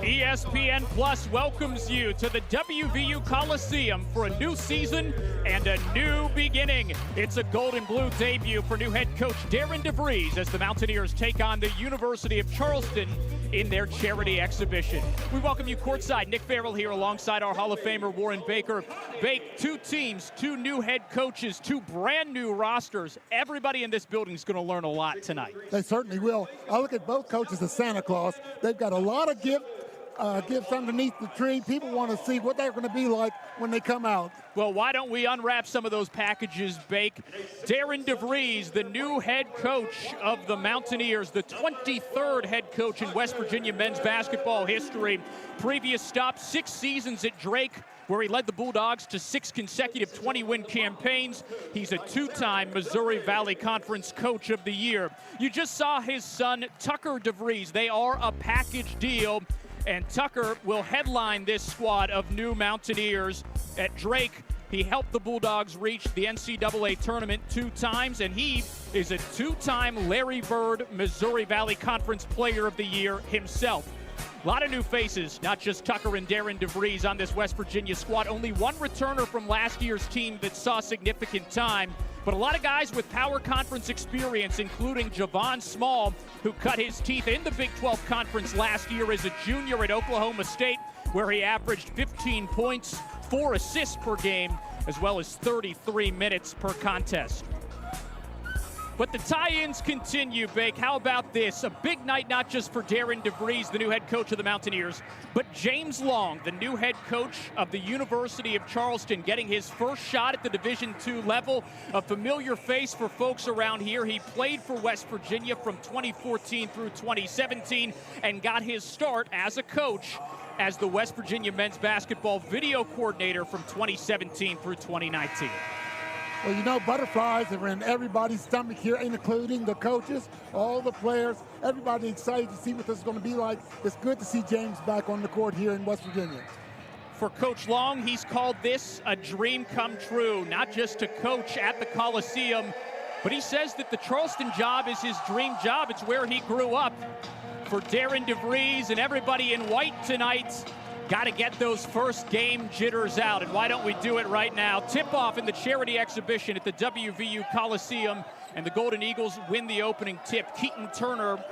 ESPN Plus welcomes you to the WVU Coliseum for a new season and a new beginning. It's a gold and blue debut for new head coach Darren DeVries as the Mountaineers take on the University of Charleston in their charity exhibition. We welcome you courtside. Nick Farrell here alongside our Hall of Famer Warren Baker. Bake, two teams, two new head coaches, two brand new rosters. Everybody in this building is going to learn a lot tonight. They certainly will. I look at both coaches as Santa Claus. They've got a lot of gifts underneath the tree. People want to see what they're going to be like when they come out. Well, why don't we unwrap some of those packages, Bake? Darren DeVries, the new head coach of the Mountaineers, the 23rd head coach in West Virginia men's basketball history. Previous stop, 6 seasons at Drake, where he led the Bulldogs to 6 consecutive 20-win campaigns. He's a 2-time Missouri Valley Conference Coach of the Year. You just saw his son, Tucker DeVries. They are a package deal, and Tucker will headline this squad of new Mountaineers. At Drake, he helped the Bulldogs reach the NCAA tournament 2 times, and he is a 2-time Larry Bird Missouri Valley Conference Player of the Year himself. A lot of new faces, not just Tucker and Darren DeVries on this West Virginia squad. Only one returner from last year's team that saw significant time, but a lot of guys with power conference experience, including Javon Small, who cut his teeth in the Big 12 Conference last year as a junior at Oklahoma State, where he averaged 15 points, 4 assists per game, as well as 33 minutes per contest. But the tie-ins continue, Bake. How about this? A big night not just for Darren DeVries, the new head coach of the Mountaineers, but James Long, the new head coach of the University of Charleston, getting his first shot at the Division II level. A familiar face for folks around here. He played for West Virginia from 2014 through 2017 and got his start as a coach as the West Virginia men's basketball video coordinator from 2017 through 2019. Well, you know, butterflies are in everybody's stomach here, including the coaches, all the players. Everybody excited to see what this is going to be like. It's good to see James back on the court here in West Virginia. For Coach Long, he's called this a dream come true, not just to coach at the Coliseum, but he says that the Charleston job is his dream job. It's where he grew up. For Darren DeVries and everybody in white tonight, got to get those first game jitters out, and why don't we do it right now? Tip-off in the charity exhibition at the WVU Coliseum, and the Golden Eagles win the opening tip. Keaton Turner,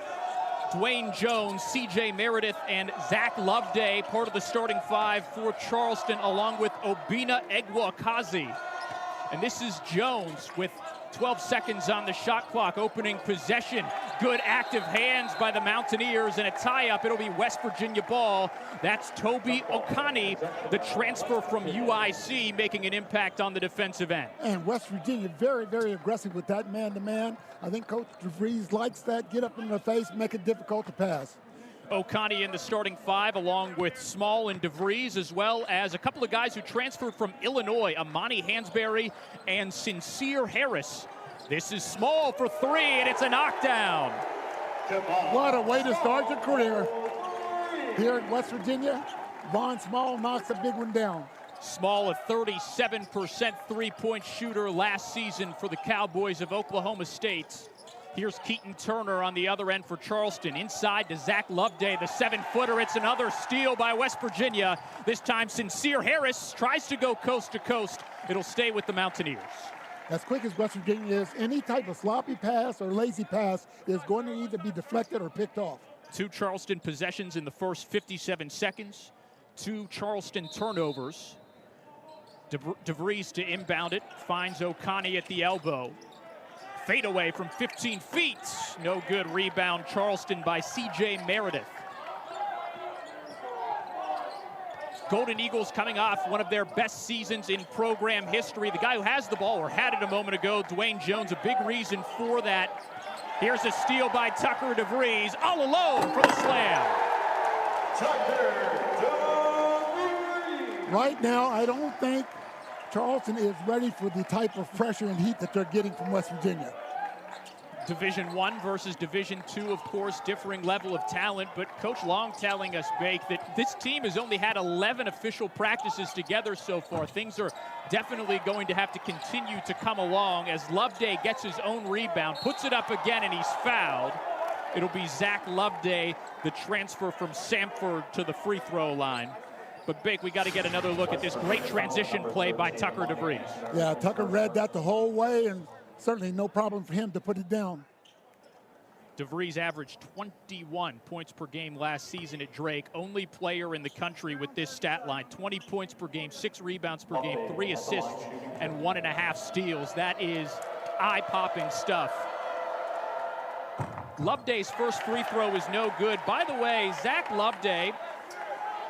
Dwayne Jones, C.J. Meredith, and Zach Loveday, part of the starting 5 for Charleston, along with Obinna Egwuakazi. And this is Jones with 12 seconds on the shot clock, opening possession. Good active hands by the Mountaineers, and a tie-up. It'll be West Virginia ball. That's Toby Okani, the transfer from UIC, making an impact on the defensive end. And West Virginia very, very aggressive with that man-to-man. I think Coach DeVries likes that. Get up in the face, make it difficult to pass. Okani in the starting 5, along with Small and DeVries, as well as a couple of guys who transferred from Illinois, Amani Hansberry and Sincere Harris. This is Small for 3, and it's a knockdown. What a way to start your career. Here in West Virginia, Von Small knocks a big one down. Small, a 37% three-point shooter last season for the Cowboys of Oklahoma State. Here's Keaton Turner on the other end for Charleston. Inside to Zach Loveday, the 7-footer. It's another steal by West Virginia. This time, Sincere Harris tries to go coast to coast. It'll stay with the Mountaineers. As quick as West Virginia is, any type of sloppy pass or lazy pass is going to either be deflected or picked off. 2 Charleston possessions in the first 57 seconds. 2 Charleston turnovers. DeVries to inbound it. Finds Okani at the elbow. Fade away from 15 feet. No good. Rebound Charleston by C.J. Meredith. Golden Eagles coming off one of their best seasons in program history. The guy who has the ball, or had it a moment ago, Dwayne Jones, a big reason for that. Here's a steal by Tucker DeVries, all alone for the slam. Right now, I don't think Charleston is ready for the type of pressure and heat that they're getting from West Virginia. Division I versus Division II, of course, differing level of talent, but Coach Long telling us, Bake, that this team has only had 11 official practices together so far. Things are definitely going to have to continue to come along as Loveday gets his own rebound, puts it up again, and he's fouled. It'll be Zach Loveday, the transfer from Samford, to the free throw line. But, Bake, we got to get another look at this great transition play by Tucker DeVries. Yeah, Tucker read that the whole way, and certainly no problem for him to put it down. DeVries averaged 21 points per game last season at Drake. Only player in the country with this stat line. 20 points per game, 6 rebounds per game, 3 assists, and 1.5 steals. That is eye-popping stuff. Loveday's first free throw is no good. By the way, Zach Loveday,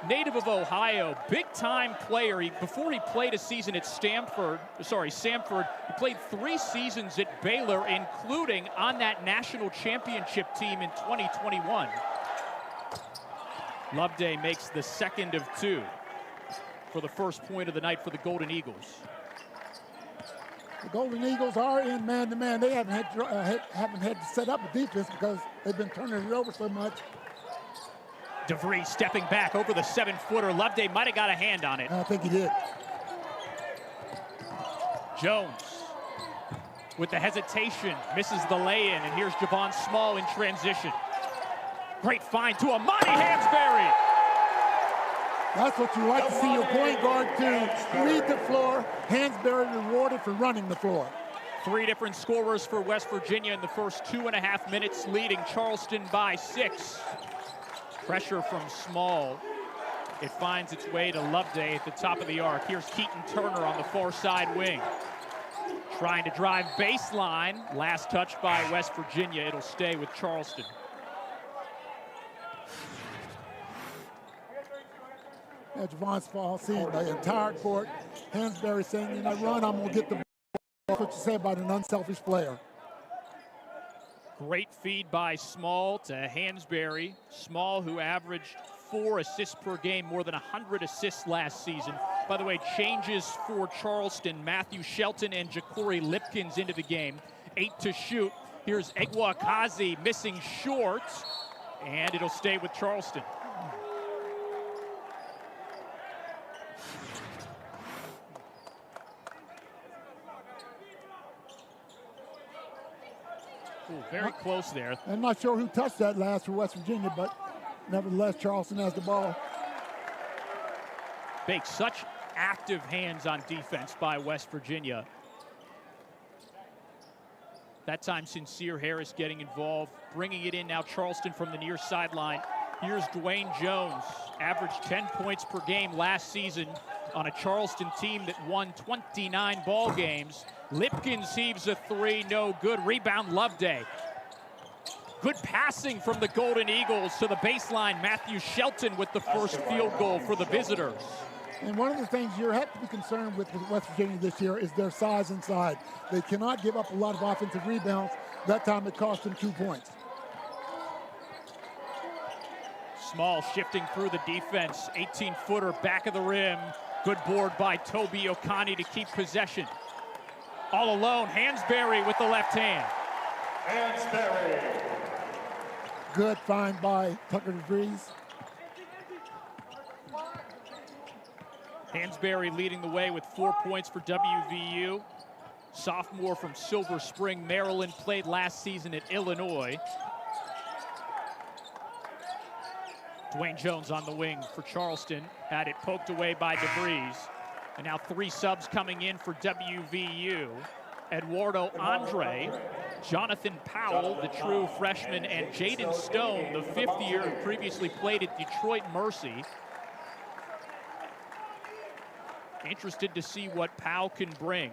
native of Ohio, big-time player. Before he played a season at Samford, he played 3 seasons at Baylor, including on that national championship team in 2021. Loveday makes the second of 2 for the first point of the night for the Golden Eagles. The Golden Eagles are in man-to-man. They haven't had to set up a defense because they've been turning it over so much. DeVries stepping back over the 7-footer. Loveday might have got a hand on it. I think he did. Jones with the hesitation, misses the lay-in, and here's Javon Small in transition. Great find to Amani Hansberry. That's what you like to see your point guard do. Read the floor. Hansberry rewarded for running the floor. 3 different scorers for West Virginia in the first 2.5 minutes, leading Charleston by 6. Pressure from Small. It finds its way to Loveday at the top of the arc. Here's Keaton Turner on the far side wing. Trying to drive baseline. Last touch by West Virginia. It'll stay with Charleston. Yeah, Javon Small seeing the entire court. Hansberry saying, in that run, I'm going to get the ball. That's what you say about an unselfish player. Great feed by Small to Hansberry. Small, who averaged 4 assists per game, more than 100 assists last season. By the way, changes for Charleston. Matthew Shelton and Ja'Cory Lipkins into the game. 8 to shoot. Here's Egwa Kazi missing short, and it'll stay with Charleston. Ooh, very close there. I'm not sure who touched that last for West Virginia, but nevertheless, Charleston has the ball. Bake, such active hands on defense by West Virginia. That time, Sincere Harris getting involved, bringing it in now. Charleston from the near sideline. Here's Dwayne Jones, averaged 10 points per game last season on a Charleston team that won 29 ball games. Lipkins heaves a 3, no good. Rebound, Loveday. Good passing from the Golden Eagles to the baseline. Matthew Shelton with the first field goal for the visitors. And one of the things you have to be concerned with West Virginia this year is their size inside. They cannot give up a lot of offensive rebounds. That time it cost them 2 points. Small shifting through the defense. 18-footer back of the rim. Good board by Toby Okani to keep possession. All alone, Hansberry with the left hand. Hansberry. Good find by Tucker DeVries. Hansberry leading the way with 4 points for WVU. Sophomore from Silver Spring, Maryland, played last season at Illinois. Dwayne Jones on the wing for Charleston. Had it poked away by DeVries. And now 3 subs coming in for WVU. Eduardo Andre, Jonathan Powell, the true freshman, and Jaden Stone, the 5th year, who previously played at Detroit Mercy. Interested to see what Powell can bring.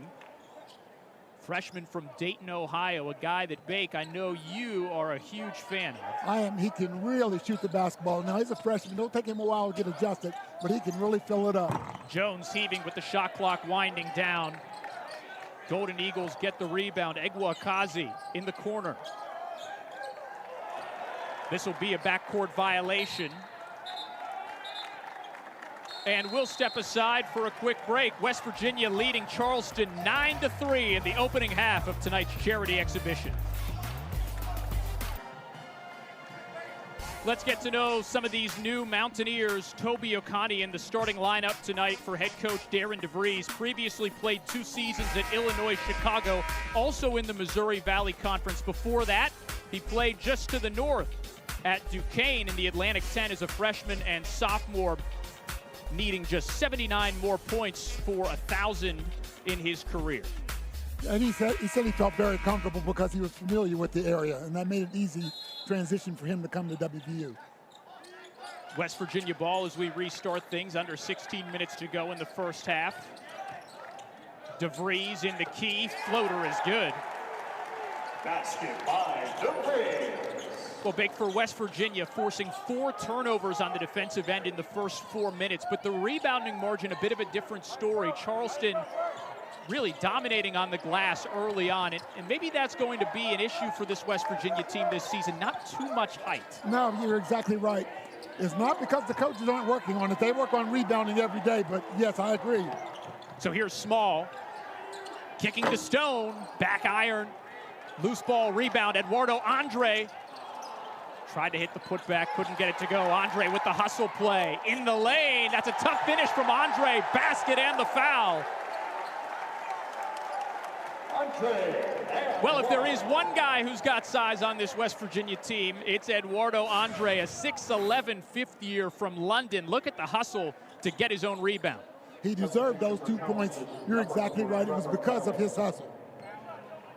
Freshman from Dayton, Ohio, a guy that, Bake, I know you are a huge fan of. I am. He can really shoot the basketball. Now, he's a freshman. It'll take him a while to get adjusted, but he can really fill it up. Jones heaving with the shot clock winding down. Golden Eagles get the rebound. Egwa Kazi in the corner. This will be a backcourt violation. And we'll step aside for a quick break. West Virginia leading Charleston 9-3 in the opening half of tonight's charity exhibition. Let's get to know some of these new Mountaineers. Toby Okani in the starting lineup tonight for head coach Darren DeVries. Previously played 2 seasons at Illinois, Chicago, also in the Missouri Valley Conference. Before that, he played just to the north at Duquesne in the Atlantic 10 as a freshman and sophomore, needing just 79 more points for 1,000 in his career. And he said he felt very comfortable because he was familiar with the area, and that made it easy transition for him to come to WVU. West Virginia ball as we restart things. Under 16 minutes to go in the first half. DeVries in the key. Floater is good. Basket by DeVries. Well, big for West Virginia, forcing 4 turnovers on the defensive end in the first 4 minutes. But the rebounding margin, a bit of a different story. Charleston really dominating on the glass early on. And maybe that's going to be an issue for this West Virginia team this season. Not too much height. No, you're exactly right. It's not because the coaches aren't working on it. They work on rebounding every day, but yes, I agree. So here's Small. Kicking to Stone. Back iron. Loose ball rebound. Eduardo Andre tried to hit the putback, couldn't get it to go. Andre with the hustle play in the lane. That's a tough finish from Andre. Basket and the foul. Well, if there is one guy who's got size on this West Virginia team, it's Eduardo Andre, a 6'11", fifth year from London. Look at the hustle to get his own rebound. He deserved those 2 points. You're exactly right. It was because of his hustle.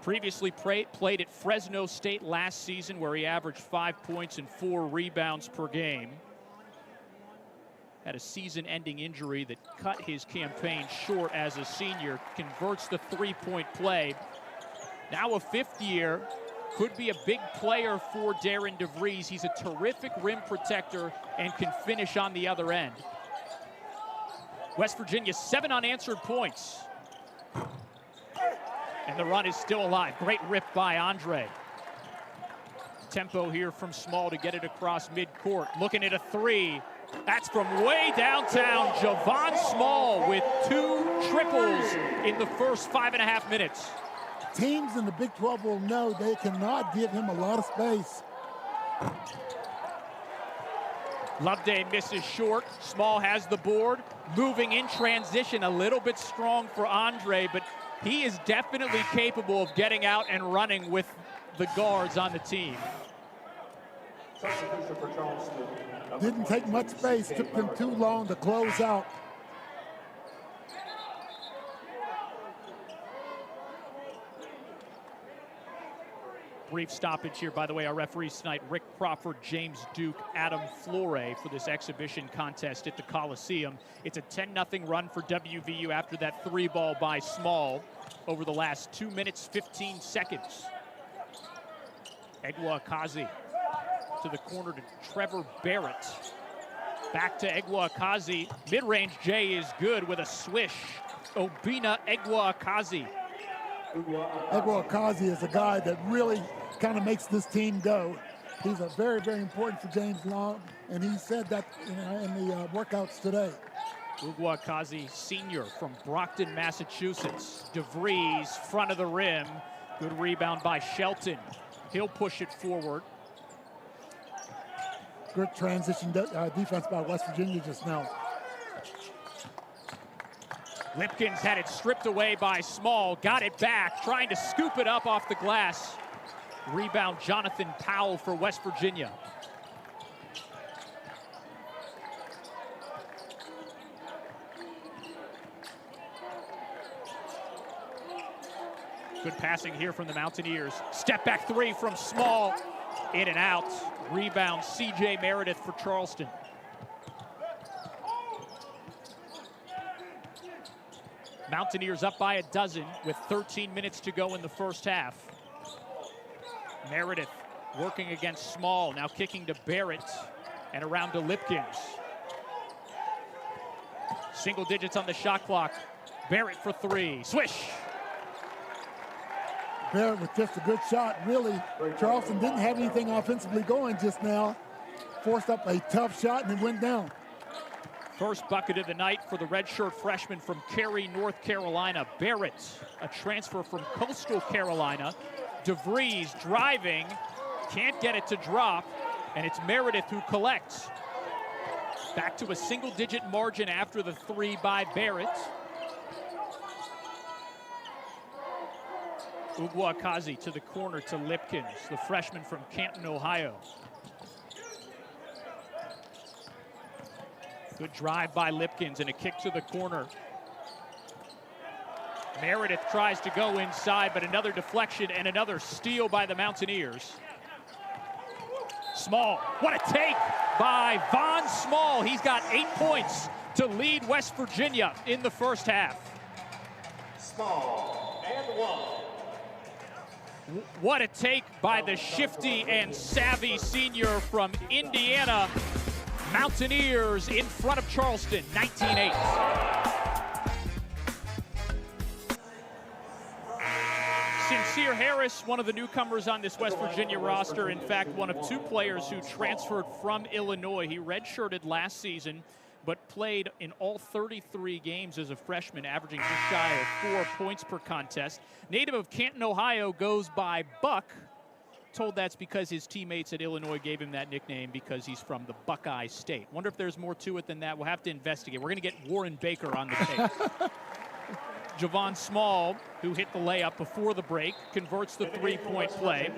Previously played at Fresno State last season, where he averaged 5 points and 4 rebounds per game. Had a season-ending injury that cut his campaign short as a senior. Converts the 3-point play. Now a fifth year. Could be a big player for Darren DeVries. He's a terrific rim protector and can finish on the other end. West Virginia, 7 unanswered points. And the run is still alive. Great rip by Andre. Tempo here from Small to get it across midcourt. Looking at a 3. That's from way downtown. Javon Small with 2 triples in the first 5.5 minutes. Teams in the Big 12 will know they cannot give him a lot of space. Loveday misses short. Small has the board. Moving in transition, a little bit strong for Andre, but he is definitely capable of getting out and running with the guards on the team. Substitution for Charleston. Didn't take much space, took them too long to close out. Brief stoppage here, by the way. Our referees tonight, Rick Crawford, James Duke, Adam Flore for this exhibition contest at the Coliseum. It's a 10-0 run for WVU after that 3-ball by Small over the last 2 minutes, 15 seconds. Egwa Akazi to the corner to Trevor Barrett. Back to Egwa Akazi. Mid-range J is good with a swish. Obina Egwa Akazi. Egwa Akazi is a guy that really kind of makes this team go. He's a very, very important for James Long, and he said that in the workouts today. Egwa Akazi, senior from Brockton, Massachusetts. DeVries, front of the rim. Good rebound by Shelton. He'll push it forward. Good transition defense by West Virginia just now. Lipkins had it stripped away by Small, got it back, trying to scoop it up off the glass. Rebound Jonathan Powell for West Virginia. Good passing here from the Mountaineers. Step back 3 from Small, in and out. Rebound C.J. Meredith for Charleston. Mountaineers up by 12 with 13 minutes to go in the first half. Meredith working against Small, now kicking to Barrett and around to Lipkins. Single digits on the shot clock. Barrett for 3, swish. Barrett with just a good shot, really. Charleston didn't have anything offensively going just now. Forced up a tough shot and it went down. First bucket of the night for the redshirt freshman from Cary, North Carolina. Barrett, a transfer from Coastal Carolina. DeVries driving, can't get it to drop. And it's Meredith who collects. Back to a single-digit margin after the 3 by Barrett. Ugwuakazi to the corner to Lipkins, the freshman from Canton, Ohio. Good drive by Lipkins and a kick to the corner. Meredith tries to go inside, but another deflection and another steal by the Mountaineers. Small, what a take by Von Small. He's got 8 points to lead West Virginia in the first half. Small and 1. What a take by the shifty and savvy senior from Indiana. Mountaineers in front of Charleston, 19-8. Sincere Harris, one of the newcomers on this West Virginia roster. In fact, one of 2 players who transferred from Illinois. He redshirted last season, but played in all 33 games as a freshman, averaging just shy of 4 points per contest. Native of Canton, Ohio, goes by Buck. Told that's because his teammates at Illinois gave him that nickname because he's from the Buckeye State. Wonder if there's more to it than that. We'll have to investigate. We're going to get Warren Baker on the tape. Javon Small, who hit the layup before the break, converts the 3-point play.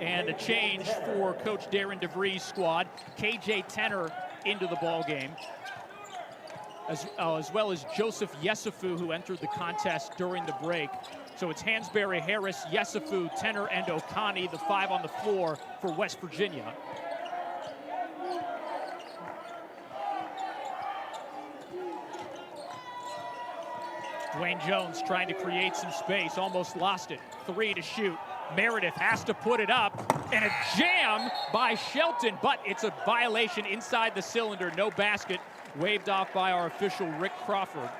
And a change for Coach Darren DeVries' squad. KJ Tenner into the ball game, as well as Joseph Yesufu, who entered the contest during the break. So it's Hansberry, Harris, Yesufu, Tenner, and Okani, the 5 on the floor for West Virginia. Dwayne Jones trying to create some space, almost lost it. 3 to shoot. Meredith has to put it up, and a jam by Shelton, but it's a violation inside the cylinder. No basket, waved off by our official Rick Crawford.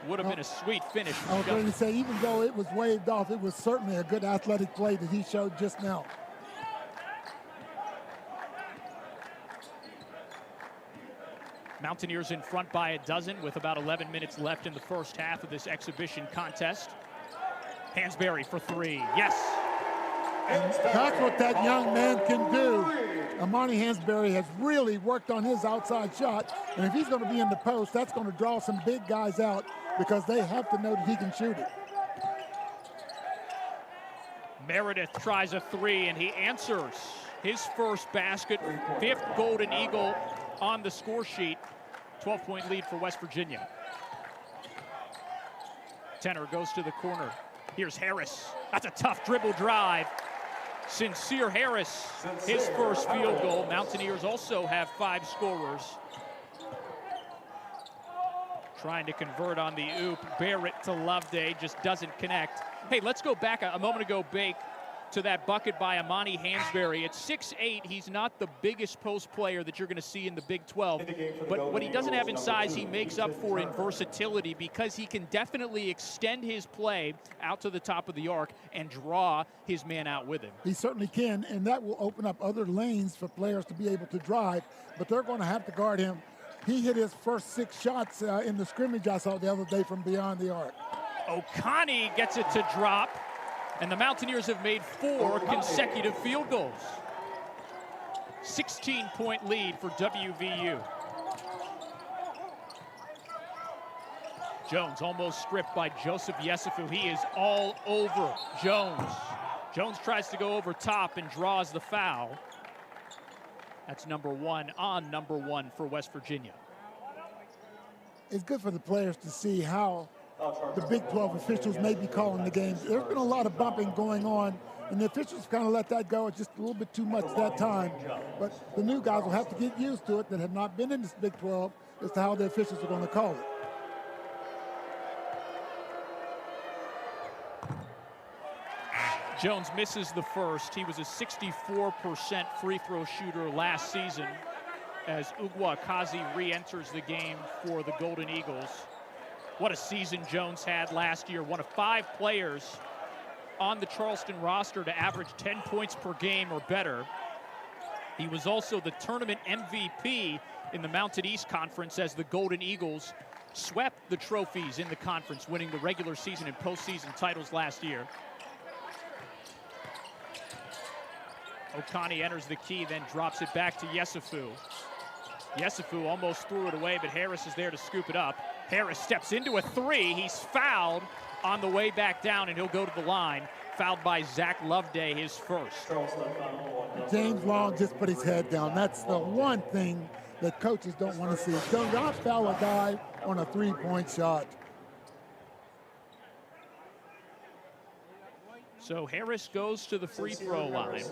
Would have been a sweet finish. I was going to say, even though it was waved off, it was certainly a good athletic play that he showed just now. Mountaineers in front by a dozen with about 11 minutes left in the first half of this exhibition contest. Hansberry for 3, yes. And that's what that young man can do. Amani Hansberry has really worked on his outside shot, and if he's going to be in the post, that's going to draw some big guys out because they have to know that he can shoot it. Meredith tries a 3, and he answers his first basket, 5th Golden Eagle on the score sheet. 12-point lead for West Virginia. Tenner goes to the corner. Here's Harris. That's a tough dribble drive. Sincere Harris, his first field goal. Mountaineers also have 5 scorers. Trying to convert on the oop. Barrett to Loveday, just doesn't connect. Hey, let's go back a moment ago, Bake, to that bucket by Amani Hansberry. At 6'8", he's not the biggest post player that you're going to see in the Big 12. But what he doesn't have in size, he makes up for in versatility because he can definitely extend his play out to the top of the arc and draw his man out with him. He certainly can, and that will open up other lanes for players to be able to drive, but they're going to have to guard him. He hit his first 6 shots in the scrimmage I saw the other day from beyond the arc. Okani gets it to drop. And the Mountaineers have made 4 consecutive field goals. 16-point lead for WVU. Jones almost stripped by Joseph Yesufu. He is all over Jones. Jones tries to go over top and draws the foul. That's number 1 on number 1 for West Virginia. It's good for the players to see how the Big 12 officials may be calling the games. There's been a lot of bumping going on, and the officials kind of let that go. It's just a little bit too much that time. But the new guys will have to get used to it that have not been in this Big 12 as to how the officials are going to call it. Jones misses the first. He was a 64% free throw shooter last season as Ugwuakazi re-enters the game for the Golden Eagles. What a season Jones had last year. One of 5 players on the Charleston roster to average 10 points per game or better. He was also the tournament MVP in the Mountain East Conference as the Golden Eagles swept the trophies in the conference, winning the regular season and postseason titles last year. Okani enters the key, then drops it back to Yesufu. Yesufu almost threw it away, but Harris is there to scoop it up. Harris steps into a three. He's fouled on the way back down, and he'll go to the line. Fouled by Zach Loveday, his first. James Long just put his head down. That's the one thing that coaches don't want to see. Do not foul a guy on a three-point shot. So Harris goes to the free throw line,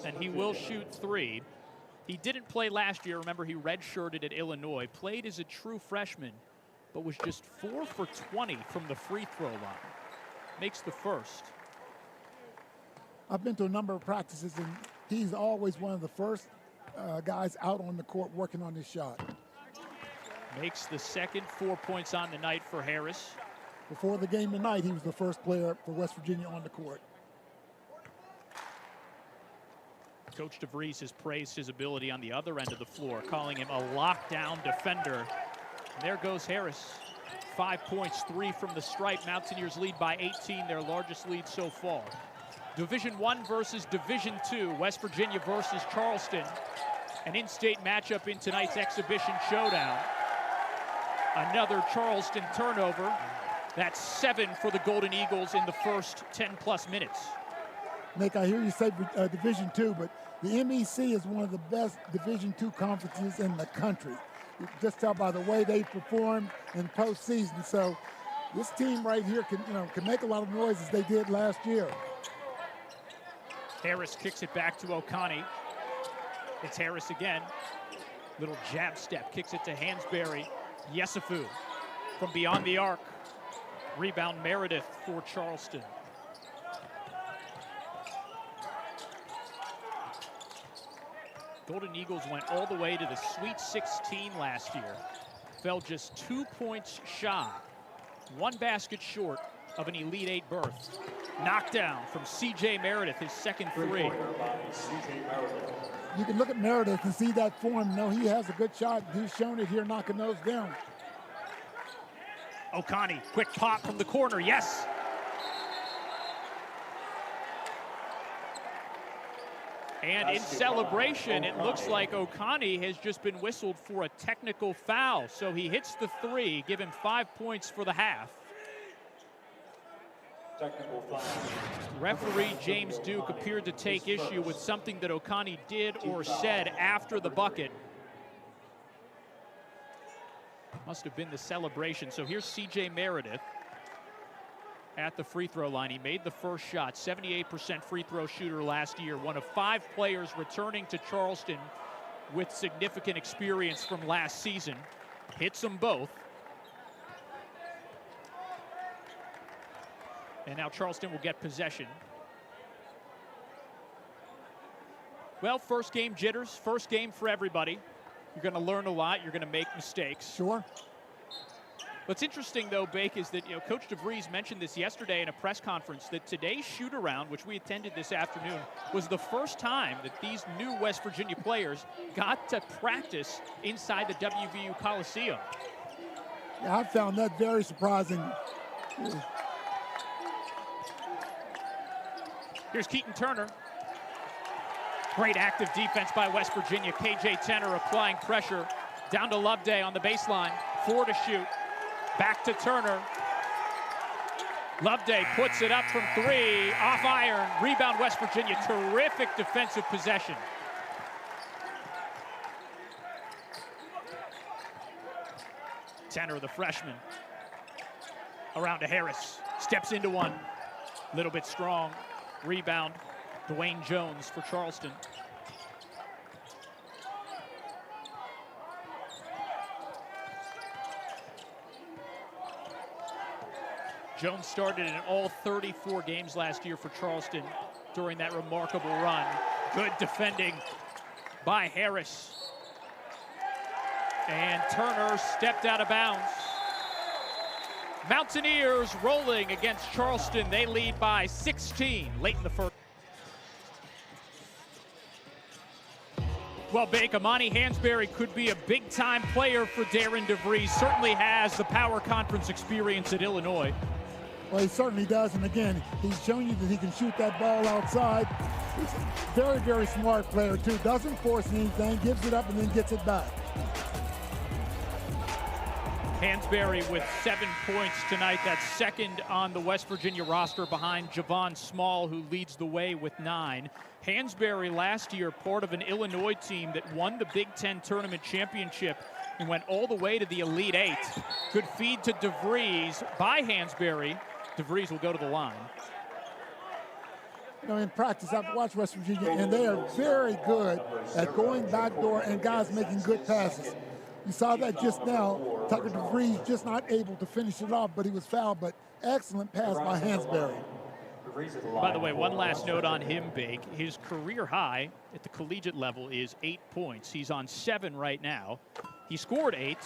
and he will shoot three. He didn't play last year. Remember, he redshirted at Illinois, played as a true freshman, but was just 4 for 20 from the free throw line. Makes the first. I've been to a number of practices, and he's always one of the first guys out on the court working on his shot. Makes the second, 4 points on the night for Harris. Before the game tonight, he was the first player for West Virginia on the court. Coach DeVries has praised his ability on the other end of the floor, calling him a lockdown defender. And there goes Harris. 5 points, 3 from the stripe. Mountaineers lead by 18, their largest lead so far. Division I versus Division II, West Virginia versus Charleston. An in-state matchup in tonight's exhibition showdown. Another Charleston turnover. That's 7 for the Golden Eagles in the first 10-plus minutes. Nick, I hear you say Division II, but the MEC is one of the best Division II conferences in the country. You can just tell by the way they perform in postseason. So this team right here can make a lot of noise as they did last year. Harris kicks it back to Okani. It's Harris again. Little jab step, kicks it to Hansberry. Yesufu from beyond the arc. Rebound Meredith for Charleston. Golden Eagles went all the way to the Sweet 16 last year. Fell just 2 points shy. 1 basket short of an Elite 8 berth. Knockdown from C.J. Meredith, his second three. You can look at Meredith and see that form. No, he has a good shot. He's shown it here, knocking those down. Okani, quick pop from the corner, yes! And in celebration, it looks like Okani has just been whistled for a technical foul. So he hits the three, give him 5 points for the half. Technical foul. Referee James Duke appeared to take issue with something that Okani did or said after the bucket. Must have been the celebration. So here's C.J. Meredith at the free throw line. He made the first shot, 78% free throw shooter last year. One of 5 players returning to Charleston with significant experience from last season. Hits them both. And now Charleston will get possession. Well, first game jitters, first game for everybody. You're going to learn a lot. You're going to make mistakes. Sure. What's interesting, though, Bake, is that Coach DeVries mentioned this yesterday in a press conference that today's shoot-around, which we attended this afternoon, was the first time that these new West Virginia players got to practice inside the WVU Coliseum. Yeah, I found that very surprising. Here's Keaton Turner. Great active defense by West Virginia. KJ Tenner applying pressure. Down to Loveday on the baseline. 4 to shoot. Back to Turner. Loveday puts it up from 3. Off iron. Rebound West Virginia. Terrific defensive possession. Tenner, the freshman. Around to Harris. Steps into one. Little bit strong. Rebound, Dwayne Jones for Charleston. Jones started in all 34 games last year for Charleston during that remarkable run. Good defending by Harris. And Turner stepped out of bounds. Mountaineers rolling against Charleston. They lead by 16 late in the first. Well, Bake, Amani Hansberry could be a big-time player for Darren DeVries. Certainly has the power conference experience at Illinois. Well, he certainly does. And again, he's shown you that he can shoot that ball outside. He's a very, very smart player, too. Doesn't force anything, gives it up, and then gets it back. Hansberry with 7 points tonight. That's second on the West Virginia roster behind Javon Small, who leads the way with 9. Hansberry last year, part of an Illinois team that won the Big Ten Tournament Championship and went all the way to the Elite Eight. Good feed to DeVries by Hansberry. DeVries will go to the line. You know, in practice, I've watched West Virginia, and they are very good at going backdoor and guys making good passes. You saw that just now. Tucker DeVries just not able to finish it off, but he was fouled. But excellent pass by Hansberry. By the way, one last note on him, Big. His career high at the collegiate level is 8 points. He's on 7 right now. He scored 8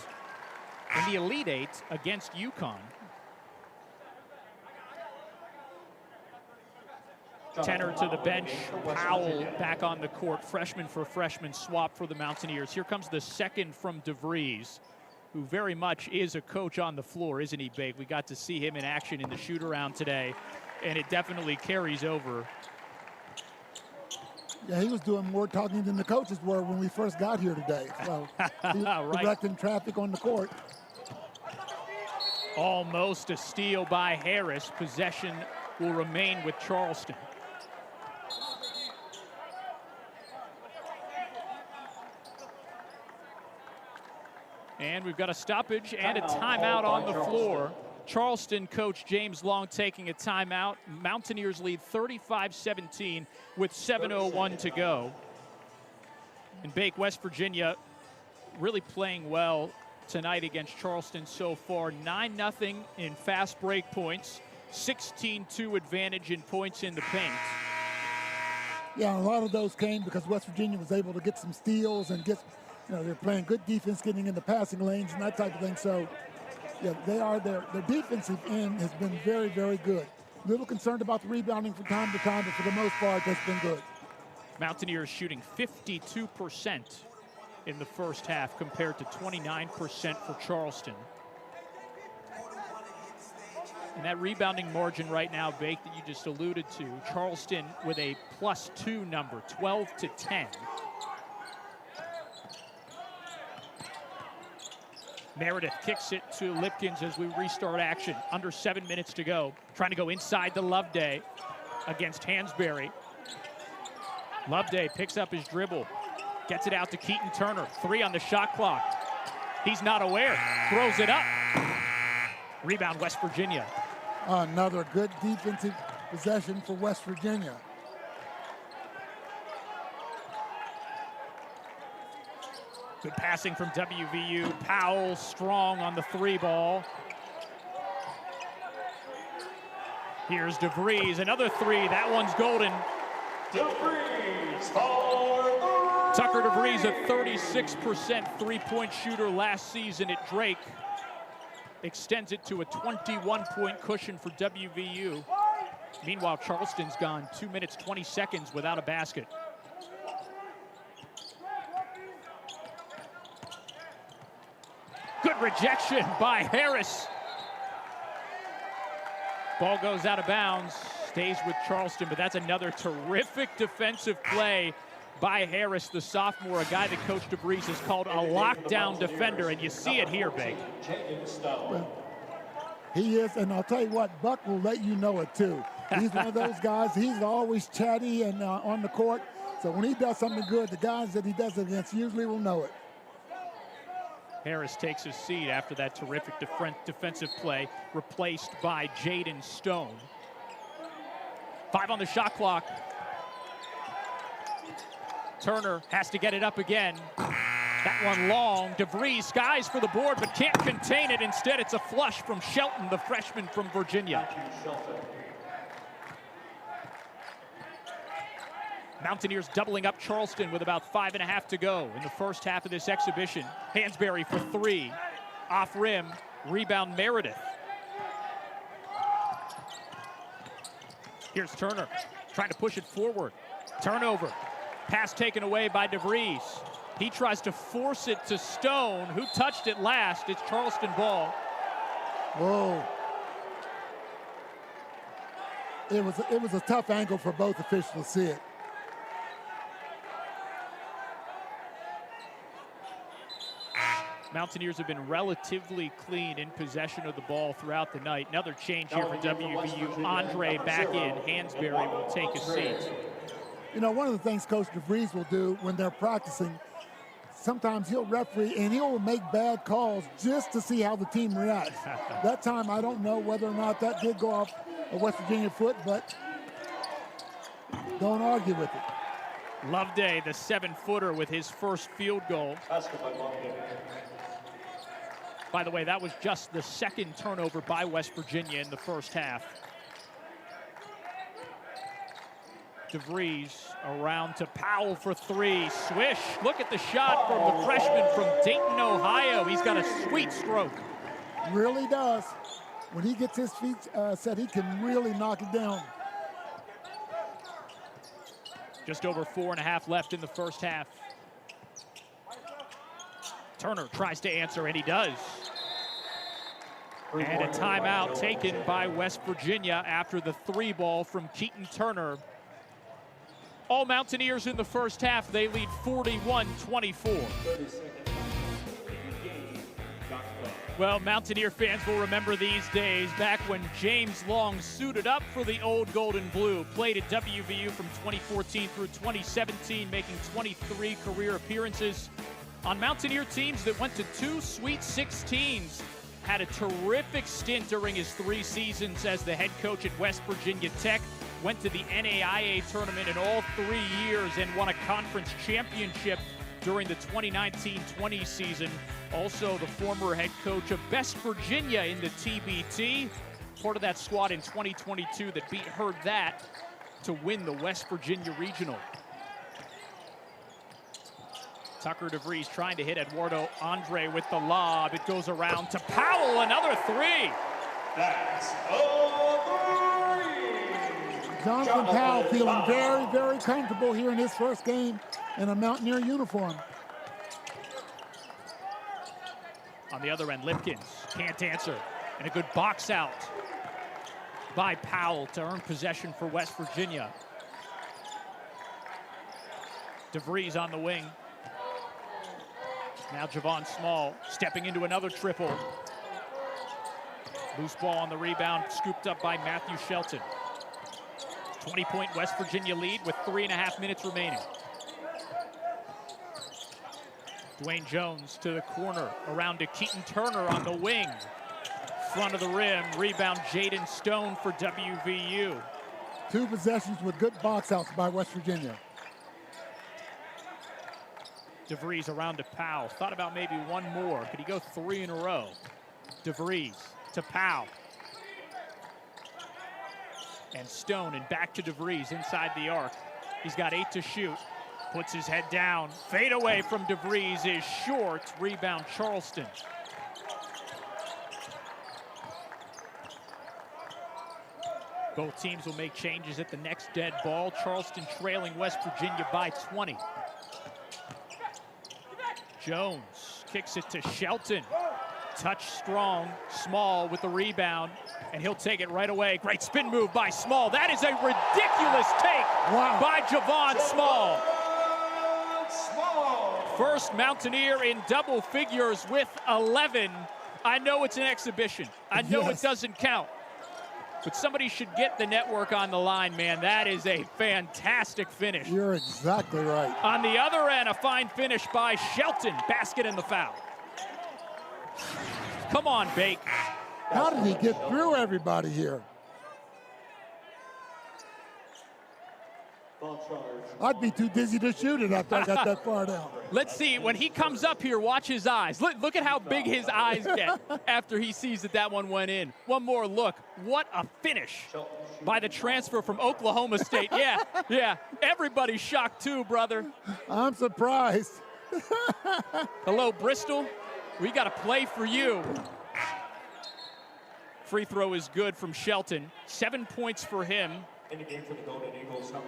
in the Elite Eight against UConn. Tenor to the bench. Powell back on the court. Freshman for freshman swap for the Mountaineers. Here comes the second from DeVries, who very much is a coach on the floor, isn't he, Big? We got to see him in action in the shoot-around today, and it definitely carries over. Yeah, he was doing more talking than the coaches were when we first got here today. So he right. directing traffic on the court. Almost a steal by Harris. Possession will remain with Charleston. And we've got a stoppage and a timeout on the floor. Charleston coach James Long taking a timeout. Mountaineers lead 35-17 with 7:01 to go. And Bake, West Virginia really playing well tonight against Charleston so far. 9-0 in fast break points. 16-2 advantage in points in the paint. Yeah, a lot of those came because West Virginia was able to get some steals and get, you know, they're playing good defense, getting in the passing lanes and that type of thing. So, yeah, they are their defensive end has been very, very good. A little concerned about the rebounding from time to time, but for the most part, that's been good. Mountaineers shooting 52% in the first half compared to 29% for Charleston. And that rebounding margin right now, Bake, that you just alluded to, Charleston with a +2 number, 12-10. Meredith kicks it to Lipkins as we restart action. Under 7 minutes to go. Trying to go inside to Loveday against Hansberry. Loveday picks up his dribble. Gets it out to Keaton Turner. 3 on the shot clock. He's not aware. Throws it up. Rebound, West Virginia. Another good defensive possession for West Virginia. Good passing from WVU. Powell strong on the 3 ball. Here's DeVries, another 3. That one's golden. DeVries Tucker DeVries, a 36% three-point shooter last season at Drake. Extends it to a 21-point cushion for WVU. Meanwhile, Charleston's gone 2 minutes, 20 seconds without a basket. Good rejection by Harris. Ball goes out of bounds, stays with Charleston, but that's another terrific defensive play by Harris, the sophomore, a guy that Coach DeVries has called a lockdown defender, and you see it here, Big. Well, he is, and I'll tell you what, Buck will let you know it too. He's one of those guys, he's always chatty and on the court, so when he does something good, the guys that he does it against usually will know it. Harris takes his seat after that terrific defensive play, replaced by Jaden Stone. 5 on the shot clock. Turner has to get it up again. That one long. DeVries skies for the board, but can't contain it. Instead, it's a flush from Shelton, the freshman from Virginia. Mountaineers doubling up Charleston with about 5.5 to go in the first half of this exhibition. Hansberry for 3. Off rim. Rebound Meredith. Here's Turner trying to push it forward. Turnover. Pass taken away by DeVries. He tries to force it to Stone, who touched it last. It's Charleston ball. Whoa. It was a tough angle for both officials to see it. Mountaineers have been relatively clean in possession of the ball throughout the night. Another change here for WVU. Andre back in. Hansberry will take a seat. You know, one of the things Coach DeVries will do when they're practicing, sometimes he'll referee and he'll make bad calls just to see how the team reacts. That time, I don't know whether or not that did go off a West Virginia foot, but don't argue with it. Loveday, the 7-footer, with his first field goal. By the way, that was just the second turnover by West Virginia in the first half. DeVries around to Powell for three. Swish. Look at the shot from the freshman from Dayton, Ohio. He's got a sweet stroke. Really does. When he gets his feet set, he can really knock it down. Just over 4.5 left in the first half. Turner tries to answer, and he does. And a timeout taken by West Virginia after the 3 ball from Keaton Turner. All Mountaineers in the first half. They lead 41-24. Well, Mountaineer fans will remember these days back when James Long suited up for the old gold and blue, played at WVU from 2014 through 2017, making 23 career appearances on Mountaineer teams that went to 2 Sweet 16s. Had a terrific stint during his 3 seasons as the head coach at West Virginia Tech. Went to the NAIA tournament in all 3 years and won a conference championship during the 2019-20 season. Also the former head coach of West Virginia in the TBT. Part of that squad in 2022 that beat Herd That to win the West Virginia Regional. Tucker DeVries trying to hit Eduardo Andre with the lob. It goes around to Powell, another 3. That's a 3. Jonathan Powell feeling very, very comfortable here in his first game in a Mountaineer uniform. On the other end, Lipkins can't answer. And a good box out by Powell to earn possession for West Virginia. DeVries on the wing. Now Javon Small stepping into another triple. Loose ball on the rebound, scooped up by Matthew Shelton. 20-point West Virginia lead with 3.5 minutes remaining. Dwayne Jones to the corner, around to Keaton Turner on the wing. Front of the rim, rebound Jaden Stone for WVU. 2 possessions with good box outs by West Virginia. DeVries around to Powell. Thought about maybe one more. Could he go 3 in a row? DeVries to Powell. And Stone, and back to DeVries inside the arc. He's got 8 to shoot. Puts his head down. Fade away from DeVries is short. Rebound Charleston. Both teams will make changes at the next dead ball. Charleston trailing West Virginia by 20. Jones kicks it to Shelton. Touch strong. Small with the rebound, and he'll take it right away. Great spin move by Small. That is a ridiculous take by Javon Small. First Mountaineer in double figures with 11. I know it's an exhibition. I know it doesn't count. But somebody should get the network on the line, man. That is a fantastic finish. You're exactly right. On the other end, a fine finish by Shelton. Basket and the foul. Come on, Bake. How did he get through everybody here? I'd be too dizzy to shoot it after I got that far down. Let's see, when he comes up here, watch his eyes. Look at how big his eyes get after he sees that one went in. One more look. What a finish by the transfer from Oklahoma State. Yeah. Everybody's shocked too, brother. I'm surprised. Hello, Bristol. We got a play for you. Free throw is good from Shelton. 7 points for him.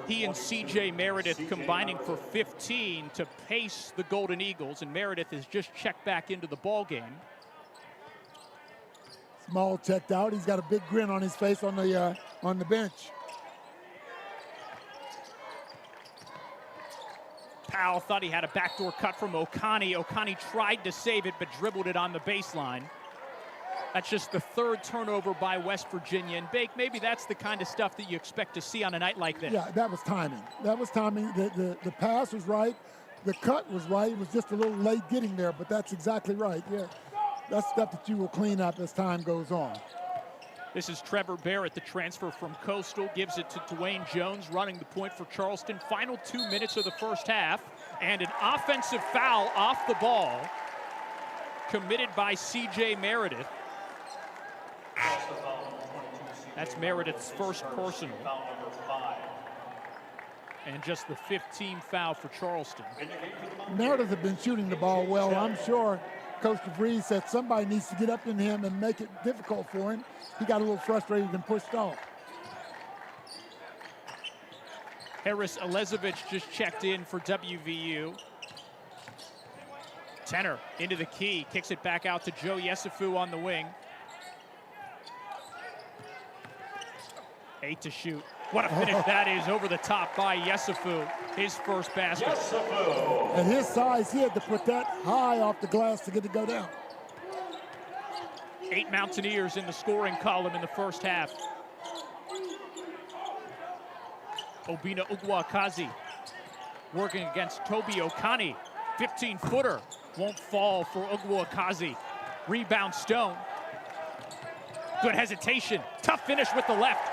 He and C.J. Meredith combining for 15 to pace the Golden Eagles, and Meredith has just checked back into the ball game. Small checked out. He's got a big grin on his face on the bench. foul. Thought he had a backdoor cut from Okani. Okani tried to save it, but dribbled it on the baseline. That's just the third turnover by West Virginia. And Bake, maybe that's the kind of stuff that you expect to see on a night like this. Yeah, that was timing. That was timing. The pass was right. The cut was right. It was just a little late getting there, but that's exactly right. Yeah, that's stuff that you will clean up as time goes on. This is Trevor Barrett, the transfer from Coastal, gives it to Dwayne Jones, running the point for Charleston. Final 2 minutes of the first half, and an offensive foul off the ball committed by C.J. Meredith. That's Meredith's first personal. And just the 15th foul for Charleston. Meredith had been shooting the ball well. I'm sure Coach DeVries said somebody needs to get up in him and make it difficult for him. He got a little frustrated and pushed off. Harris Elizabeth just checked in for WVU. Tenor into the key, kicks it back out to Joe Yesufu on the wing. 8 to shoot. What a finish that is, over the top by Yesufu, his first basket. At his size, he had to put that high off the glass to get it to go down. 8 Mountaineers in the scoring column in the first half. Obina Ugwuakazi working against Toby Okani. 15-footer won't fall for Ugwuakazi. Rebound Stone. Good hesitation. Tough finish with the left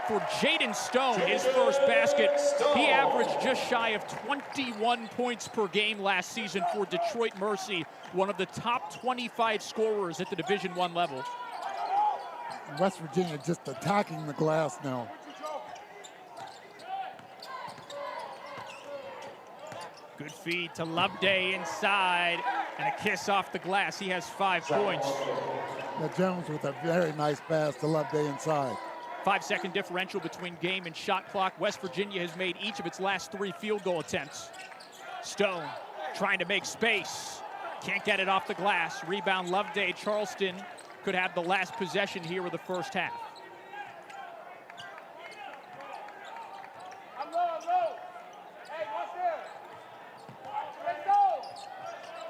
for Jaden Stone, his first basket. He averaged just shy of 21 points per game last season for Detroit Mercy, one of the top 25 scorers at the Division I level. West Virginia just attacking the glass now. Good feed to Loveday inside, and a kiss off the glass. He has 5 points. Now Jones with a very nice pass to Loveday inside. 5-second differential between game and shot clock. West Virginia has made each of its last 3 field goal attempts. Stone trying to make space. Can't get it off the glass. Rebound Loveday. Charleston could have the last possession here of the first half.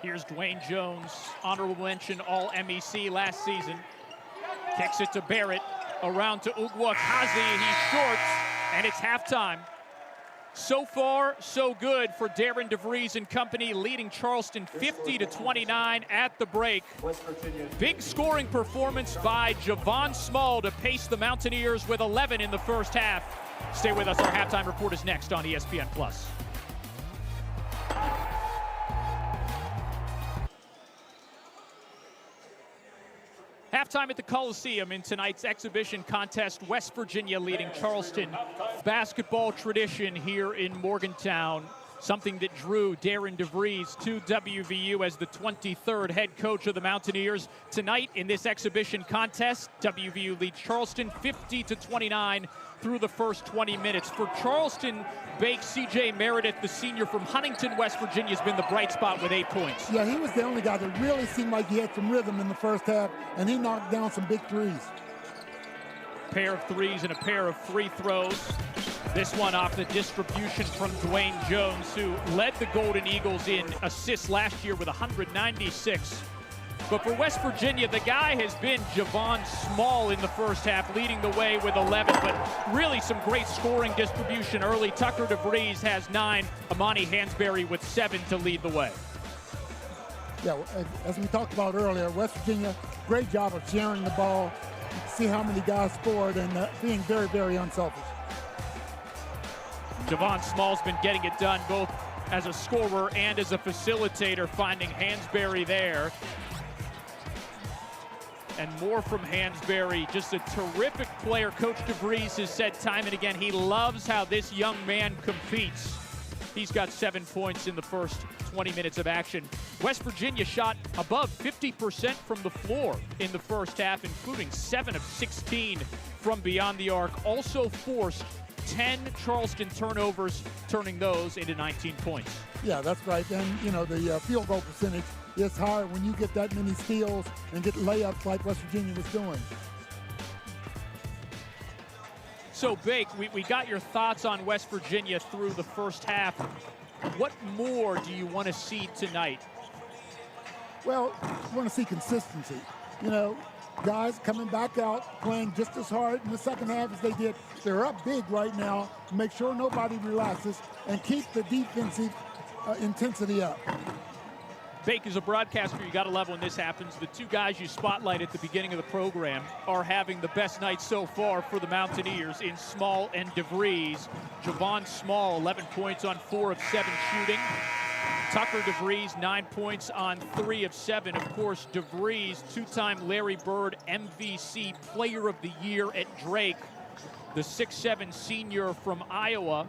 Here's Dwayne Jones, honorable mention All-MEC last season. Kicks it to Barrett. Around to Ugwuakazi, he's short, and it's halftime. So far, so good for Darren DeVries and company, leading Charleston 50-29 at the break. Big scoring performance by Javon Small to pace the Mountaineers with 11 in the first half. Stay with us, our halftime report is next on ESPN+. Halftime at the Coliseum in tonight's exhibition contest. West Virginia leading Charleston. Basketball tradition here in Morgantown. Something that drew Darren DeVries to WVU as the 23rd head coach of the Mountaineers. Tonight in this exhibition contest, WVU leads Charleston 50-29 through the first 20 minutes. For Charleston, Bake, C.J. Meredith, the senior from Huntington, West Virginia, has been the bright spot with 8 points. Yeah, he was the only guy that really seemed like he had some rhythm in the first half, and he knocked down some big threes. Pair of threes and a pair of free throws. This one off the distribution from Dwayne Jones, who led the Golden Eagles in assists last year with 196. But for West Virginia, the guy has been Javon Small in the first half, leading the way with 11, but really some great scoring distribution early. Tucker DeVries has 9, Amani Hansberry with 7 to lead the way. Yeah, as we talked about earlier, West Virginia, great job of sharing the ball. You can see how many guys scored and being very, very unselfish. Javon Small's been getting it done both as a scorer and as a facilitator, finding Hansberry there. And more from Hansberry, just a terrific player. Coach DeVries has said time and again he loves how this young man competes. He's got 7 points in the first 20 minutes of action. West Virginia shot above 50% from the floor in the first half, including 7 of 16 from beyond the arc. Also forced 10 Charleston turnovers, turning those into 19 points. Yeah, that's right. And, you know, the field goal percentage is higher when you get that many steals and get layups like West Virginia was doing. So, Bake, we got your thoughts on West Virginia through the first half. What more do you want to see tonight? Well, you want to see consistency. You know, guys coming back out, playing just as hard in the second half as they did. They're up big right now. Make sure nobody relaxes and keep the defensive intensity up. Bake, as a broadcaster, you got to love when this happens. The two guys you spotlight at the beginning of the program are having the best night so far for the Mountaineers in Small and DeVries. Javon Small, 11 points on 4 of 7 shooting. Tucker DeVries, 9 points on 3 of 7. Of course, DeVries, two-time Larry Bird MVC Player of the Year at Drake. The 6'7" senior from Iowa,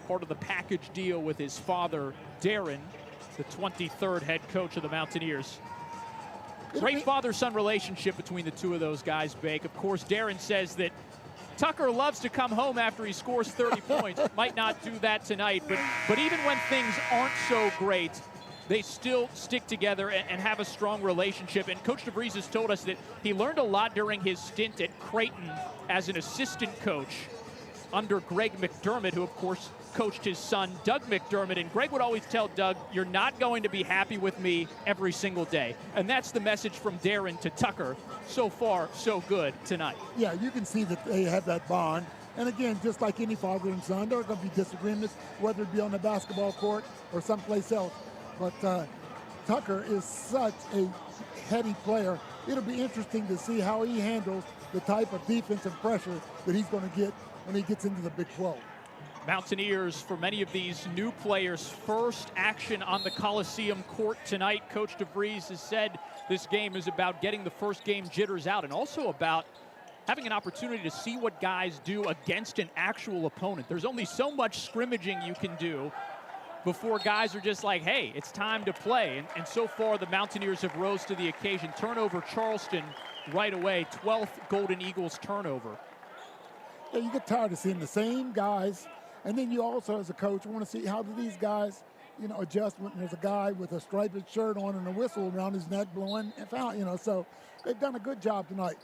part of the package deal with his father, Darren, the 23rd head coach of the Mountaineers. Great father-son relationship between the two of those guys, Bake. Of course, Darren says that Tucker loves to come home after he scores 30 points. Might not do that tonight, but even when things aren't so great, they still stick together and have a strong relationship. And Coach DeVries has told us that he learned a lot during his stint at Creighton as an assistant coach under Greg McDermott, who, of course, coached his son, Doug McDermott. And Greg would always tell Doug, you're not going to be happy with me every single day. And that's the message from Darren to Tucker. So far, so good tonight. Yeah, you can see that they have that bond. And again, just like any father and son, there are going to be disagreements, whether it be on the basketball court or someplace else. But Tucker is such a heady player. It'll be interesting to see how he handles the type of defensive pressure that he's going to get when he gets into the Big 12. Mountaineers, for many of these new players, first action on the Coliseum court tonight. Coach DeVries has said this game is about getting the first game jitters out and also about having an opportunity to see what guys do against an actual opponent. There's only so much scrimmaging you can do before guys are just like, hey, it's time to play. And so far, the Mountaineers have rose to the occasion. Turnover Charleston right away, 12th Golden Eagles turnover. Yeah, you get tired of seeing the same guys. And then you also, as a coach, want to see how do these guys, you know, adjust when there's a guy with a striped shirt on and a whistle around his neck blowing and foul, you know. So they've done a good job tonight.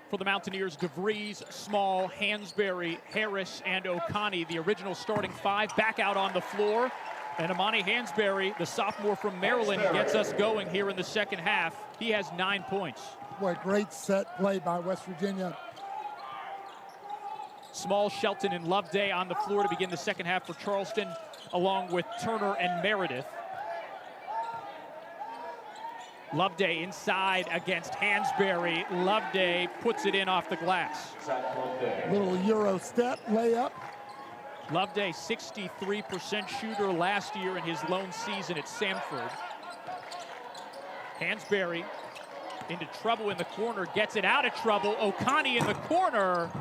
For the Mountaineers, DeVries, Small, Hansberry, Harris, and O'Connor, the original starting five, back out on the floor. And Amani Hansberry, the sophomore from Maryland, gets us going here in the second half. He has 9 points. Boy, great set play by West Virginia. Small, Shelton, and Loveday on the floor to begin the second half for Charleston, along with Turner and Meredith. Loveday inside against Hansberry. Loveday puts it in off the glass. Little Euro step layup. Loveday, 63% shooter last year in his lone season at Samford. Hansberry into trouble in the corner, gets it out of trouble. O'Connor in the corner.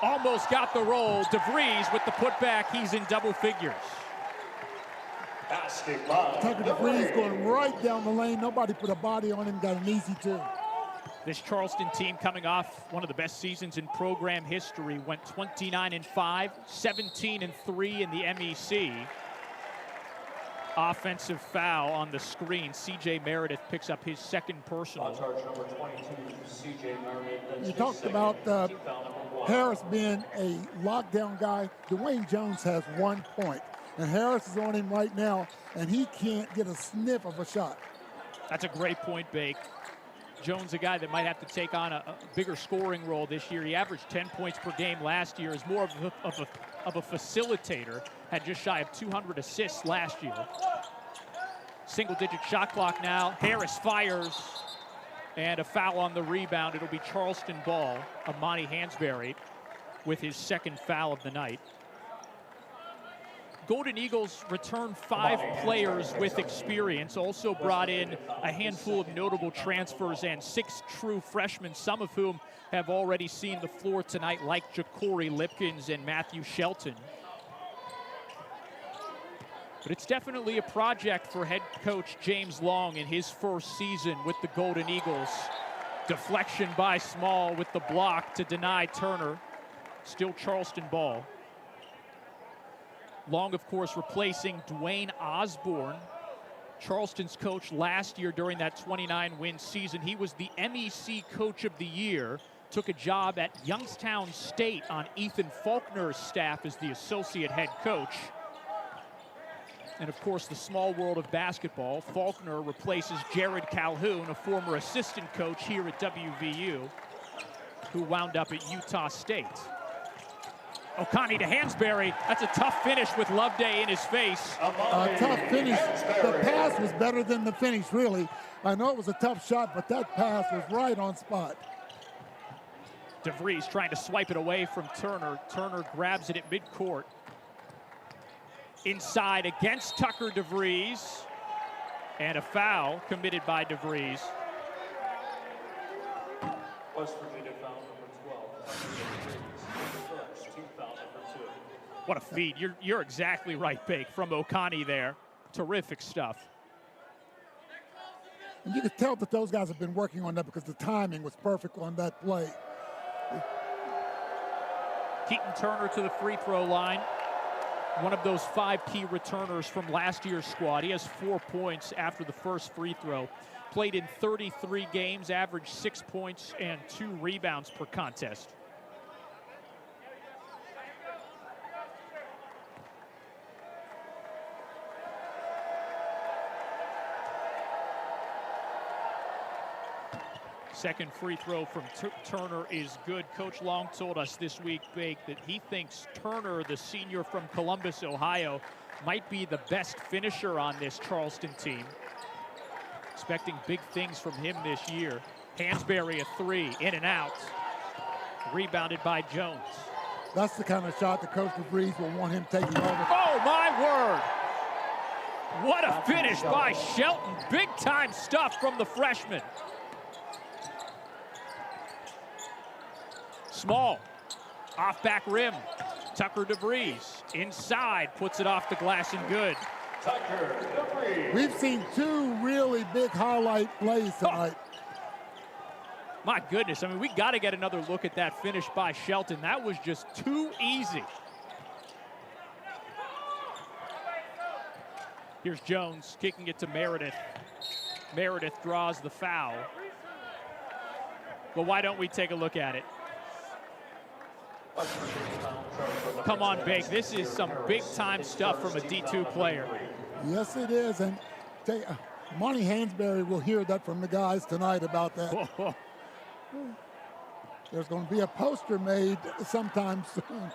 Almost got the roll. DeVries with the putback. He's in double figures. Tucker DeVries going right down the lane. Nobody put a body on him. Got an easy two. This Charleston team coming off one of the best seasons in program history. Went 29-5, 17-3 in the MEC. Offensive foul on the screen. C.J. Meredith picks up his second personal. You talked about Harris being a lockdown guy. Dwayne Jones has 1 point. And Harris is on him right now, and he can't get a sniff of a shot. That's a great point, Bake. Jones, a guy that might have to take on a bigger scoring role this year. He averaged 10 points per game last year. Is more of a facilitator. Had just shy of 200 assists last year. Single-digit shot clock now. Harris fires, and a foul on the rebound. It'll be Charleston ball. Amani Hansberry with his second foul of the night. Golden Eagles return 5 players with experience, also brought in a handful of notable transfers and 6 true freshmen, some of whom have already seen the floor tonight, like Ja'Cory Lipkins and Matthew Shelton. But it's definitely a project for head coach James Long in his first season with the Golden Eagles. Deflection by Small with the block to deny Turner. Still Charleston ball. Long, of course, replacing Dwayne Osborne, Charleston's coach last year during that 29-win season. He was the MEC Coach of the Year, took a job at Youngstown State on Ethan Faulkner's staff as the associate head coach. And of course, the small world of basketball, Faulkner replaces Jared Calhoun, a former assistant coach here at WVU, who wound up at Utah State. O'Connor to Hansberry. That's a tough finish with Loveday in his face. A tough finish. The pass was better than the finish, really. I know it was a tough shot, but that pass was right on spot. DeVries trying to swipe it away from Turner. Turner grabs it at midcourt. Inside against Tucker DeVries. And a foul committed by DeVries. West Virginia foul number 12. First, team foul number 2. What a feed. You're exactly right, Bake, from O'Connor there. Terrific stuff. And you could tell that those guys have been working on that because the timing was perfect on that play. Keaton Turner to the free throw line. One of those 5 key returners from last year's squad. He has 4 points after the first free throw. Played in 33 games, averaged 6 points and 2 rebounds per contest. Second free throw from Turner is good. Coach Long told us this week, Bake, that he thinks Turner, the senior from Columbus, Ohio, might be the best finisher on this Charleston team. Expecting big things from him this year. Hansberry a 3, in and out. Rebounded by Jones. That's the kind of shot that Coach DeVries will want him taking over. Oh, my word. What a finish by Shelton. Big time stuff from the freshman. Small, off back rim. Tucker DeVries inside, puts it off the glass and good. Tucker DeVries. We've seen 2 really big highlight plays tonight. My goodness, I mean, we got to get another look at that finish by Shelton. That was just too easy. Here's Jones kicking it to Meredith. Meredith draws the foul. Well, why don't we take a look at it? Come on, Bake. This is some big-time stuff from a D2 player. Yes, it is. And Monty Hansberry will hear that from the guys tonight about that. There's going to be a poster made sometime soon.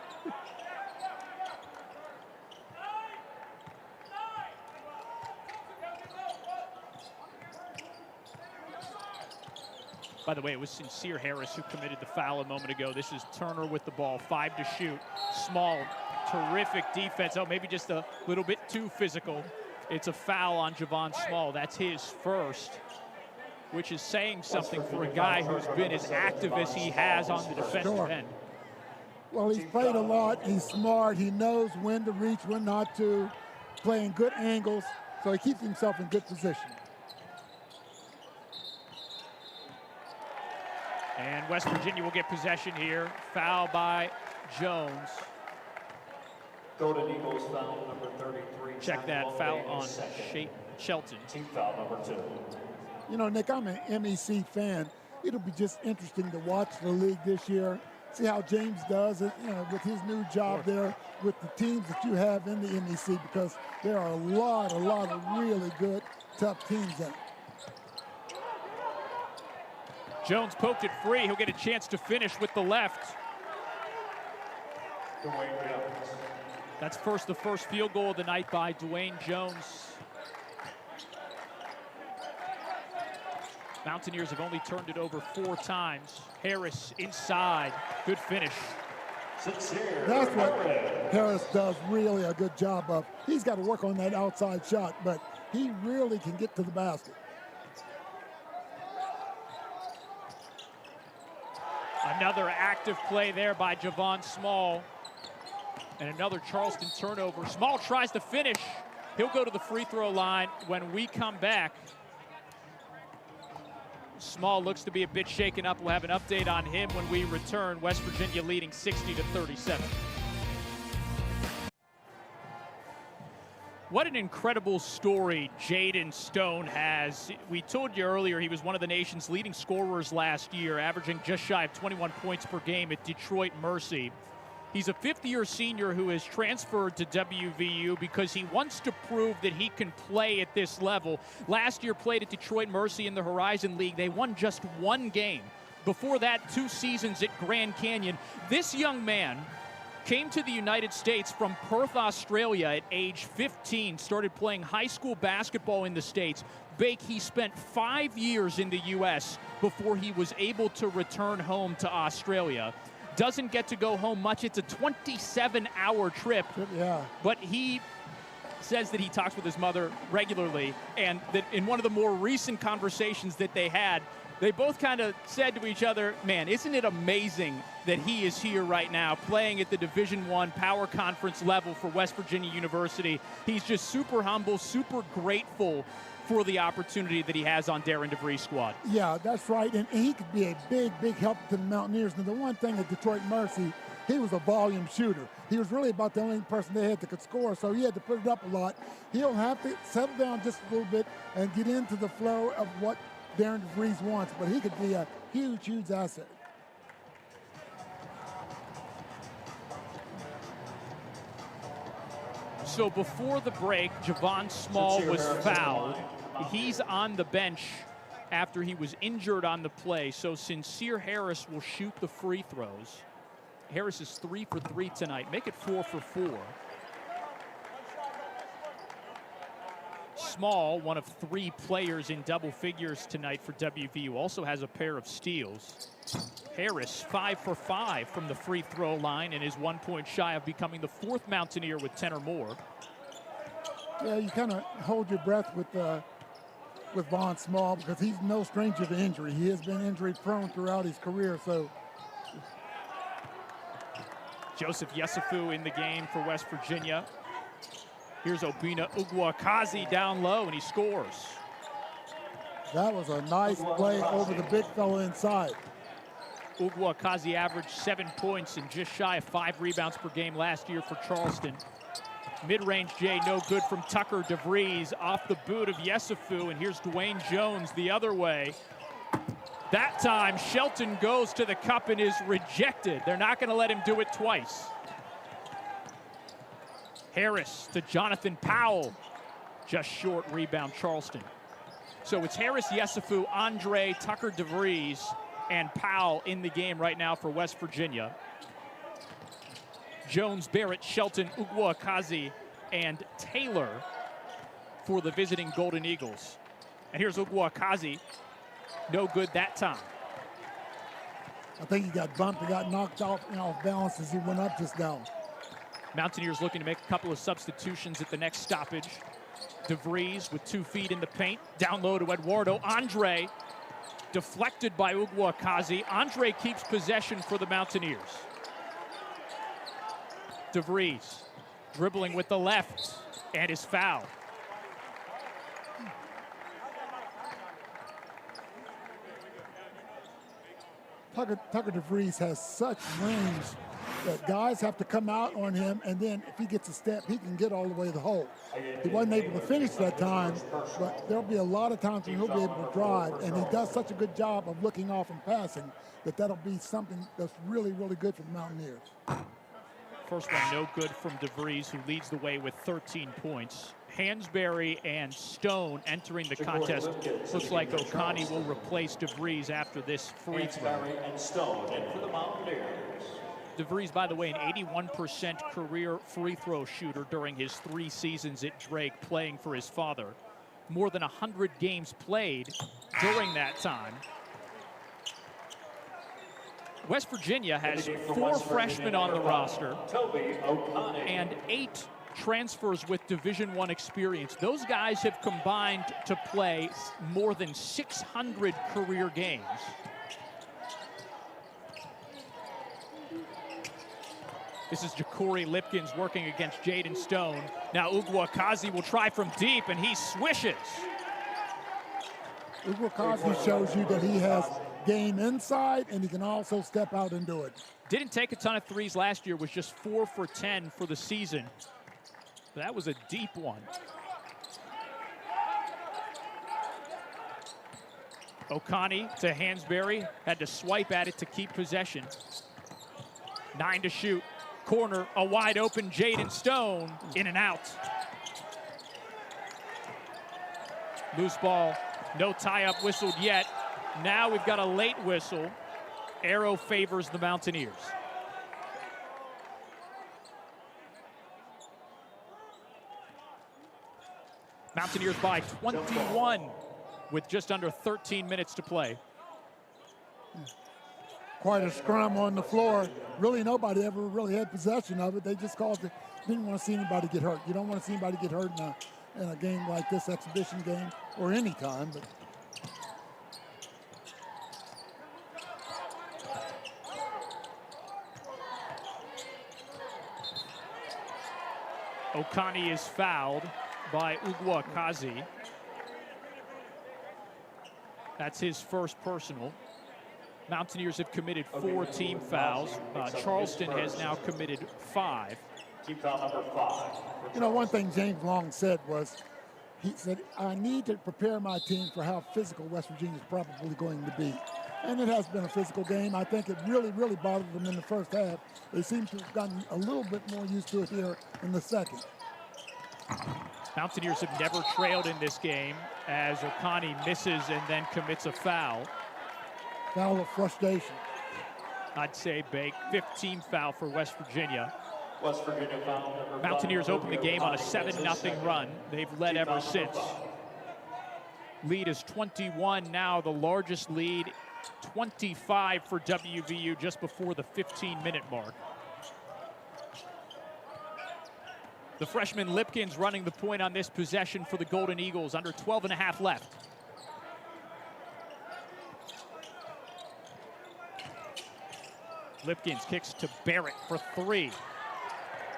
By the way, it was Sincere Harris who committed the foul a moment ago. This is Turner with the ball, 5 to shoot. Small, terrific defense. Oh, maybe just a little bit too physical. It's a foul on Javon Small. That's his first, which is saying something for a guy who's been as active as he has on the defensive end. Well, he's played a lot. He's smart. He knows when to reach, when not to. Playing good angles, so he keeps himself in good position. And West Virginia will get possession here. Foul by Jones. Golden Eagles foul number 33. Check that foul on Shelton. Team foul number 2. You know, Nick, I'm an MEC fan. It'll be just interesting to watch the league this year. See how James does it, you know, with his new job there, with the teams that you have in the MEC, because there are a lot of really good, tough teams in it. Jones poked it free. He'll get a chance to finish with the left. That's the first field goal of the night by Dwayne Jones. Mountaineers have only turned it over 4 times. Harris inside. Good finish. That's what Harris does really a good job of. He's got to work on that outside shot, but he really can get to the basket. Another active play there by Javon Small. And another Charleston turnover. Small tries to finish. He'll go to the free throw line when we come back. Small looks to be a bit shaken up. We'll have an update on him when we return. West Virginia leading 60-37. What an incredible story Jaden Stone has. We told you earlier he was one of the nation's leading scorers last year, averaging just shy of 21 points per game at Detroit Mercy. He's a fifth-year senior who has transferred to WVU because he wants to prove that he can play at this level. Last year played at Detroit Mercy in the Horizon League. They won just one game. Before that, 2 seasons at Grand Canyon. This young man came to the United States from Perth, Australia at age 15, started playing high school basketball in the States. Bake, he spent 5 years in the U.S. before he was able to return home to Australia. Doesn't get to go home much. It's a 27-hour trip. Yeah. But he says that he talks with his mother regularly, and that in one of the more recent conversations that they had, they both kind of said to each other, man, isn't it amazing that he is here right now playing at the Division I Power Conference level for West Virginia University. He's just super humble, super grateful for the opportunity that he has on Darren DeVries' squad. Yeah, that's right, and he could be a big help to the Mountaineers. And the one thing at Detroit Mercy, he was a volume shooter. He was really about the only person they had that could score, so he had to put it up a lot. He'll have to settle down just a little bit and get into the flow of what Darren DeVries wants, but he could be a huge asset. So before the break, Javon Small was fouled. He's on the bench after he was injured on the play. So Sincere Harris will shoot the free throws. Harris is 3 for 3 tonight. Make it 4 for 4. Small, one of 3 players in double figures tonight for WVU, also has a pair of steals. Harris 5 for 5 from the free throw line and is 1 point shy of becoming the 4th Mountaineer with 10 or more. Yeah, you kind of hold your breath with Von Small because he's no stranger to injury. He has been injury prone throughout his career. So Joseph Yesufu in the game for West Virginia. Here's Obina Ugwuakazi down low, and he scores. That was a nice play over the big fella inside. Ugwuakazi averaged 7 points and just shy of 5 rebounds per game last year for Charleston. Mid-range J, no good from Tucker DeVries off the boot of Yesufu, and here's Dwayne Jones the other way. That time, Shelton goes to the cup and is rejected. They're not going to let him do it twice. Harris to Jonathan Powell. Just short rebound, Charleston. So it's Harris, Yesufu, Andre, Tucker DeVries, and Powell in the game right now for West Virginia. Jones, Barrett, Shelton, Ugwuakazi, and Taylor for the visiting Golden Eagles. And here's Ugwuakazi. No good that time. I think he got bumped and got knocked off balance as he went up just now. Mountaineers looking to make a couple of substitutions at the next stoppage. DeVries with 2 feet in the paint. Down low to Eduardo. Andre deflected by Ugwuakazi. Andre keeps possession for the Mountaineers. DeVries dribbling with the left and is fouled. Tucker DeVries has such range that guys have to come out on him, and then if he gets a step, he can get all the way to the hole. He wasn't able to finish that time, but there'll be a lot of times when he'll be able to drive, and he does such a good job of looking off and passing that that'll be something that's really good for the Mountaineers. First one no good from DeVries, who leads the way with 13 points. Hansberry and Stone entering the contest. Looks like Okani will replace DeVries after this free throw. Hansberry and Stone in for the Mountaineers. DeVries, by the way, an 81% career free throw shooter during his 3 seasons at Drake, playing for his father. More than 100 games played during that time. West Virginia has 4 freshmen on the roster and 8 transfers with Division I experience. Those guys have combined to play more than 600 career games. This is Ja'Cory Lipkins working against Jaden Stone. Now Ugwuakazi will try from deep, and he swishes. Ugwuakazi shows you that he has game inside, and he can also step out and do it. Didn't take a ton of threes last year, was just 4 for 10 for the season. That was a deep one. Okani to Hansberry, had to swipe at it to keep possession. 9 to shoot. corner, a wide open Jaden Stone, in and out. Loose ball, no tie-up whistled yet. Now we've got a late whistle. Arrow favors the Mountaineers. Mountaineers by 21 with just under 13 minutes to play. Quite a scrum on the floor. Really, nobody ever really had possession of it. They just called it. Didn't want to see anybody get hurt. You don't want to see anybody get hurt in a game like this, exhibition game, or any time. But Okani is fouled by Ugwuakazi. That's his first personal. Mountaineers have committed 4 team fouls. Charleston has now committed 5. Team foul number 5. you know, one thing James Long said was, he said, I need to prepare my team for how physical West Virginia is probably going to be. And it has been a physical game. I think it really, really bothered them in the first half. They seem to have gotten a little bit more used to it here in the second. Mountaineers have never trailed in this game as Okani misses and then commits a foul. Foul of frustration. I'd say, Bake, 15th foul for West Virginia. West Virginia foul number 5. Mountaineers open the game on a 7-0 run. They've led ever since. Lead is 21 now, the largest lead, 25 for WVU just before the 15-minute mark. The freshman Lipkins running the point on this possession for the Golden Eagles, under 12.5 left. Lipkins kicks to Barrett for 3.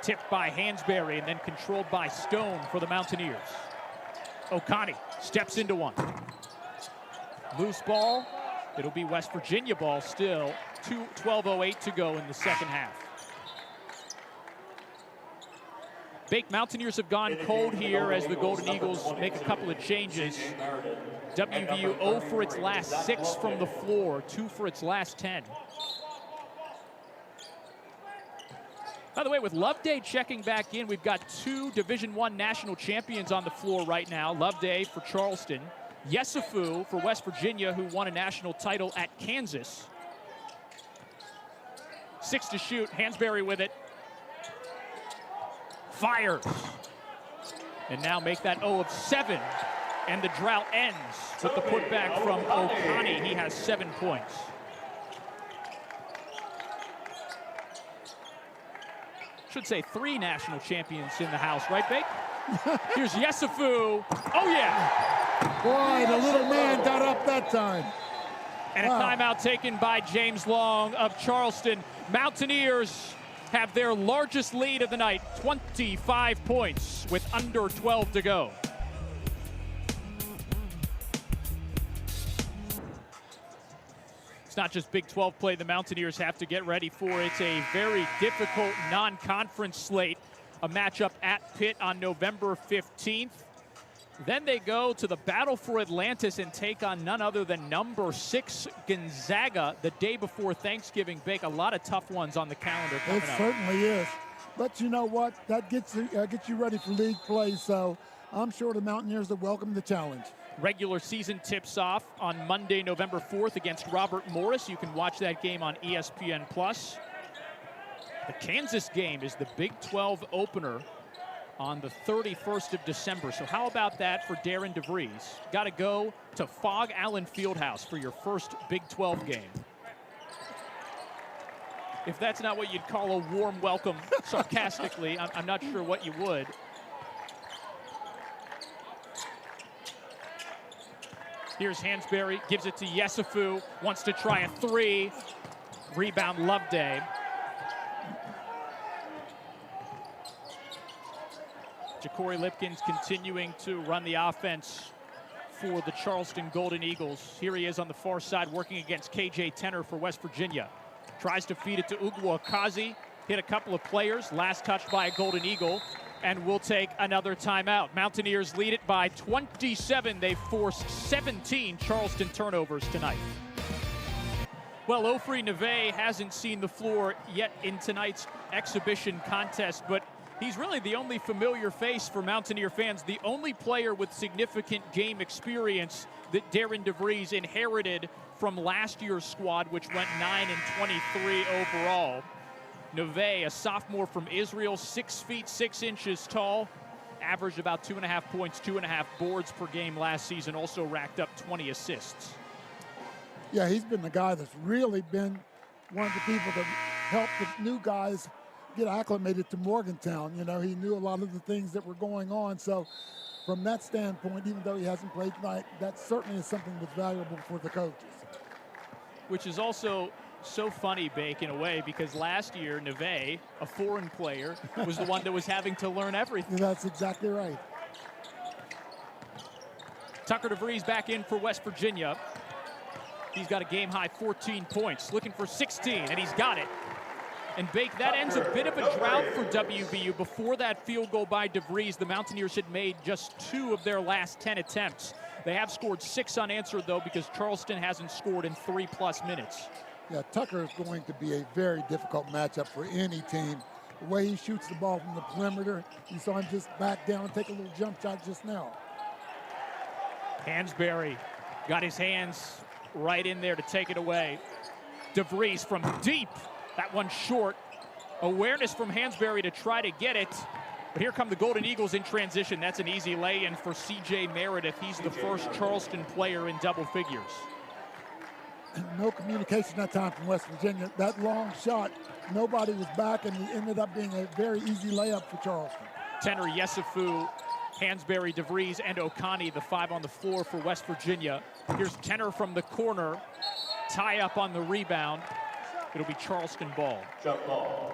Tipped by Hansberry and then controlled by Stone for the Mountaineers. Okani steps into one. Loose ball. It'll be West Virginia ball still. 12:08 to go in the second half. Bake, Mountaineers have gone cold here as the Golden Eagles make a couple of changes. WVU 0 for its last 6 from the floor, 2 for its last 10. By the way, with Loveday checking back in, we've got 2 Division I national champions on the floor right now. Loveday for Charleston. Yesufu for West Virginia, who won a national title at Kansas. 6 to shoot, Hansberry with it. Fires. And now make that 0 of 7. And the drought ends with the putback from Okani. He has 7 points. Should say 3 national champions in the house, right, Bake? Here's Yesufu. Oh, yeah. Boy, the little man got up that time. And a timeout taken by James Long of Charleston. Mountaineers have their largest lead of the night, 25 points with under 12 to go. It's not just Big 12 play the Mountaineers have to get ready for. It's a very difficult non-conference slate. A matchup at Pitt on November 15th. Then they go to the Battle for Atlantis and take on none other than number 6 Gonzaga the day before Thanksgiving. Bake, a lot of tough ones on the calendar coming up. It certainly is. But you know what? That gets you ready for league play, so I'm sure the Mountaineers will welcome the challenge. Regular season tips off on Monday, November 4th against Robert Morris. You can watch that game on ESPN+. The Kansas game is the Big 12 opener on the 31st of December. So how about that for Darren DeVries? Got to go to Fog Allen Fieldhouse for your first Big 12 game. If that's not what you'd call a warm welcome, sarcastically, I'm not sure what you would. Here's Hansberry, gives it to Yesufu, wants to try a 3. Rebound Loveday. Ja'Cory Lipkins continuing to run the offense for the Charleston Golden Eagles. Here he is on the far side working against KJ Tenner for West Virginia. Tries to feed it to Ugwuakazi. Hit a couple of players. Last touch by a Golden Eagle. And we'll take another timeout. Mountaineers lead it by 27. They've forced 17 Charleston turnovers tonight. Well, Ofri Neve hasn't seen the floor yet in tonight's exhibition contest, but he's really the only familiar face for Mountaineer fans, the only player with significant game experience that Darren DeVries inherited from last year's squad, which went 9-23 overall. Neve, a sophomore from Israel, 6 feet 6 inches tall, averaged about 2.5 points, 2.5 boards per game last season, also racked up 20 assists. Yeah, he's been the guy that's really been one of the people that helped the new guys get acclimated to Morgantown. You know, he knew a lot of the things that were going on. So from that standpoint, even though he hasn't played tonight, that certainly is something that's valuable for the coaches. Which is also so funny, Bake, in a way, because last year, Neve, a foreign player, was the one that was having to learn everything. Yeah, that's exactly right. Tucker DeVries back in for West Virginia. He's got a game-high 14 points, looking for 16, and he's got it. And Bake, that ends a bit of a drought for WVU. Before that field goal by DeVries, the Mountaineers had made just 2 of their last 10 attempts. They have scored 6 unanswered, though, because Charleston hasn't scored in 3+ minutes. Yeah, Tucker is going to be a very difficult matchup for any team. The way he shoots the ball from the perimeter, you saw him just back down and take a little jump shot just now. Hansberry got his hands right in there to take it away. DeVries from deep. That one short. Awareness from Hansberry to try to get it. But here come the Golden Eagles in transition. That's an easy lay-in for C.J. Meredith. He's the first Charleston player in double figures. No communication that time from West Virginia. That long shot, nobody was back, and it ended up being a very easy layup for Charleston. Tenor, Yesufu, Hansberry, DeVries, and Okani, the 5 on the floor for West Virginia. Here's Tenor from the corner. Tie up on the rebound. It'll be Charleston ball. Jump ball.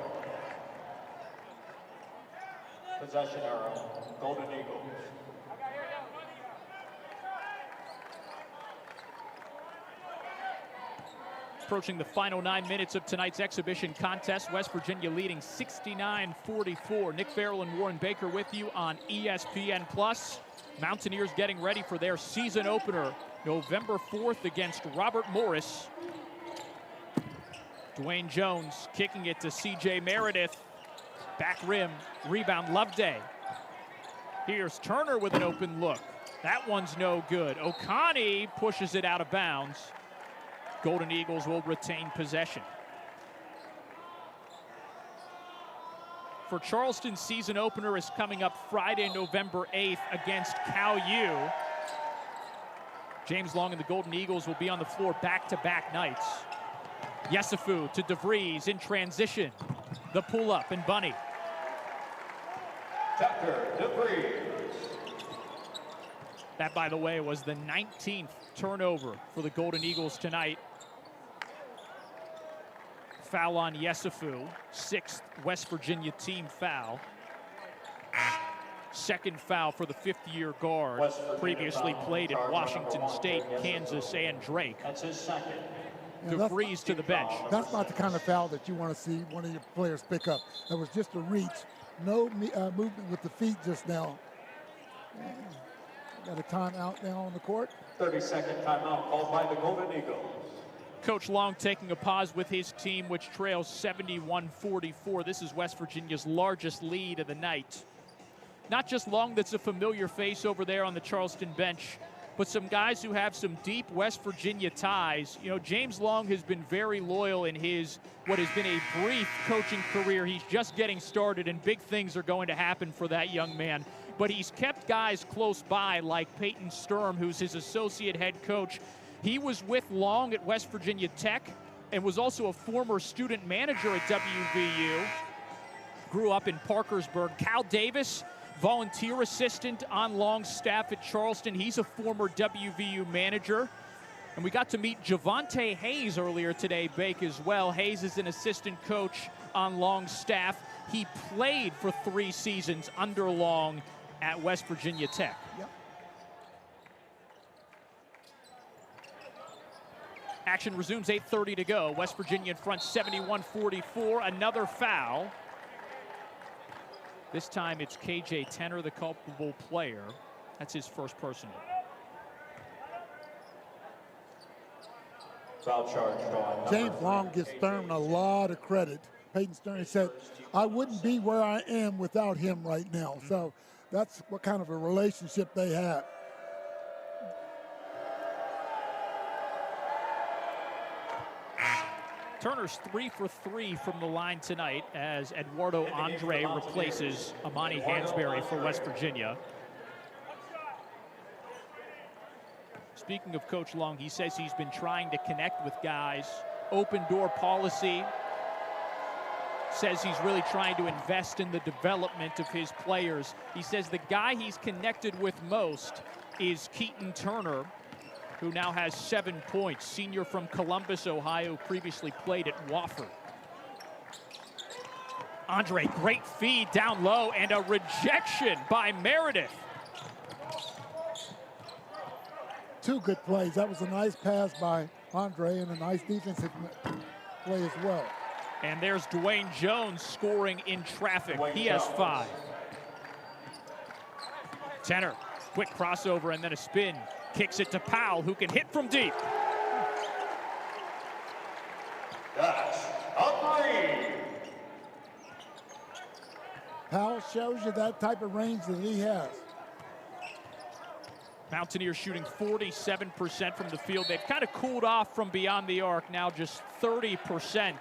Possession arrow, Golden Eagles. Approaching the final 9 minutes of tonight's exhibition contest. West Virginia leading 69-44. Nick Farrell and Warren Baker with you on ESPN+. Mountaineers getting ready for their season opener November 4th against Robert Morris. Dwayne Jones kicking it to C.J. Meredith. Back rim, rebound, Loveday. Here's Turner with an open look. That one's no good. Okani pushes it out of bounds. Golden Eagles will retain possession. For Charleston's season opener is coming up Friday, November 8th against Cal U. James Long and the Golden Eagles will be on the floor back-to-back nights. Yesufu to DeVries in transition. The pull-up and Bunny. Tucker DeVries. That, by the way, was the 19th turnover for the Golden Eagles tonight. Foul on Yesufu, 6th West Virginia team foul. Second foul for the 5th-year guard, previously played at Washington State, Kansas, and Drake. That's his second. DeVries to the bench. That's not the kind of foul that you want to see one of your players pick up. That was just a reach. No movement with the feet just now. Got a timeout now on the court. 30-second timeout called by the Golden Eagles. Coach Long taking a pause with his team, which trails 71-44. This is West Virginia's largest lead of the night. Not just Long that's a familiar face over there on the Charleston bench, but some guys who have some deep West Virginia ties. You know, James Long has been very loyal in his what has been a brief coaching career. He's just getting started, and big things are going to happen for that young man. But he's kept guys close by like Peyton Sturm, who's his associate head coach. He was with Long at West Virginia Tech and was also a former student manager at WVU. Grew up in Parkersburg. Cal Davis, volunteer assistant on Long's staff at Charleston. He's a former WVU manager. And we got to meet Javante Hayes earlier today, Bake, as well. Hayes is an assistant coach on Long's staff. He played for 3 seasons under Long at West Virginia Tech. Yep. Action resumes, 8:30 to go. West Virginia in front, 71-44. Another foul. This time it's KJ Tenor, the culpable player. That's his first personal. Foul charged on James Long gives Thurman a lot of credit. Peyton Stern said, I wouldn't be where I am without him right now. So that's what kind of a relationship they have. Turner's 3 for 3 from the line tonight as Eduardo Andre replaces Amani Hansberry for West Virginia. Speaking of Coach Long, he says he's been trying to connect with guys. Open door policy. Says he's really trying to invest in the development of his players. He says the guy he's connected with most is Keaton Turner, who now has 7 points. Senior from Columbus, Ohio, previously played at Wofford. Andre, great feed down low and a rejection by Meredith. 2 good plays. That was a nice pass by Andre and a nice defensive play as well. And there's Dwayne Jones scoring in traffic. He has 5. Tenner, quick crossover and then a spin. Kicks it to Powell, who can hit from deep. That's a 3. Powell shows you that type of range that he has. Mountaineers shooting 47% from the field. They've kind of cooled off from beyond the arc, now just 30%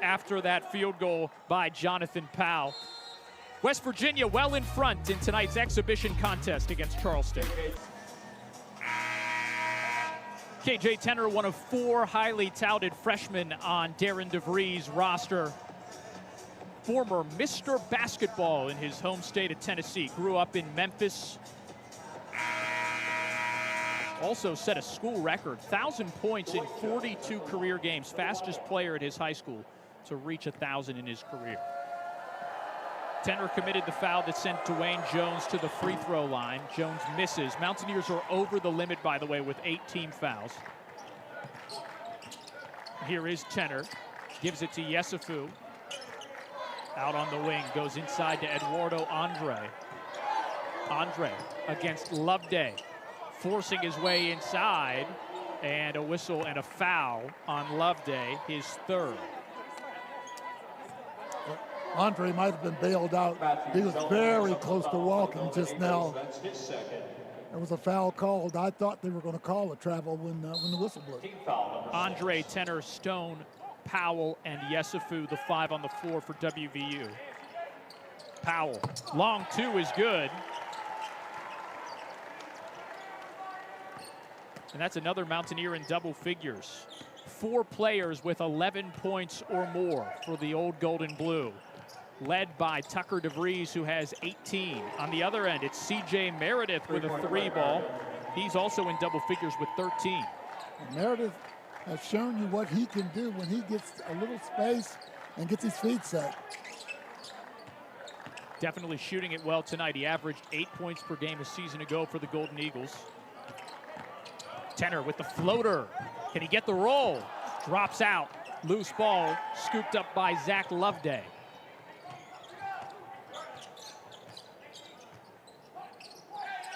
after that field goal by Jonathan Powell. West Virginia well in front in tonight's exhibition contest against Charleston. KJ Tenner, one of 4 highly touted freshmen on Darren DeVries' roster. Former Mr. Basketball in his home state of Tennessee. Grew up in Memphis. Also set a school record, 1,000 points in 42 career games. Fastest player at his high school to reach 1,000 in his career. Tenner committed the foul that sent Dwayne Jones to the free throw line. Jones misses. Mountaineers are over the limit, by the way, with 8 team fouls. Here is Tenner. Gives it to Yesufu. Out on the wing, goes inside to Eduardo Andre. Andre against Loveday, forcing his way inside, and a whistle and a foul on Loveday, his 3rd. Andre might have been bailed out. He was very close to walking just now. There was a foul called. I thought they were going to call a travel when the whistle blew. Andre, Tenner, Stone, Powell, and Yesufu, the 5 on the floor for WVU. Powell, long 2 is good. And that's another Mountaineer in double figures. 4 players with 11 points or more for the old Gold and Blue, led by Tucker DeVries, who has 18. On the other end, it's C.J. Meredith with a 3 ball. He's also in double figures with 13. Meredith has shown you what he can do when he gets a little space and gets his feet set. Definitely shooting it well tonight. He averaged 8 points per game a season ago for the Golden Eagles. Tenner with the floater. Can he get the roll? Drops out. Loose ball scooped up by Zach Loveday.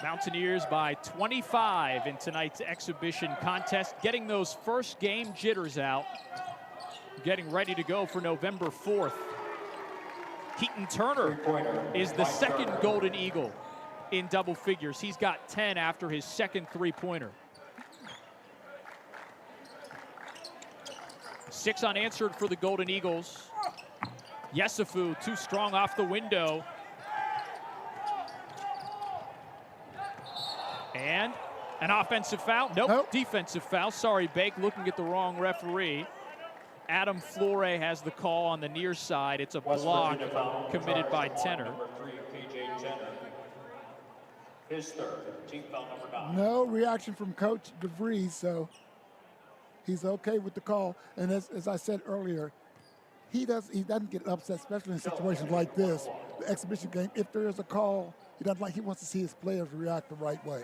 Mountaineers by 25 in tonight's exhibition contest, getting those first game jitters out, getting ready to go for November 4th. Keaton Turner is the 2nd Golden Eagle in double figures. He's got 10 after his 2nd 3-pointer. 6 unanswered for the Golden Eagles. Yesufu too strong off the window. And an offensive foul. Nope. Defensive foul. Sorry, Bake, looking at the wrong referee. Adam Flore has the call on the near side. It's a block committed by Tenner. Number 3, KJ Tenner. His 3rd, team foul number 9. No reaction from Coach DeVries, so he's okay with the call. And as I said earlier, he doesn't get upset, especially in situations like this, the exhibition game. If there is a call, he wants to see his players react the right way.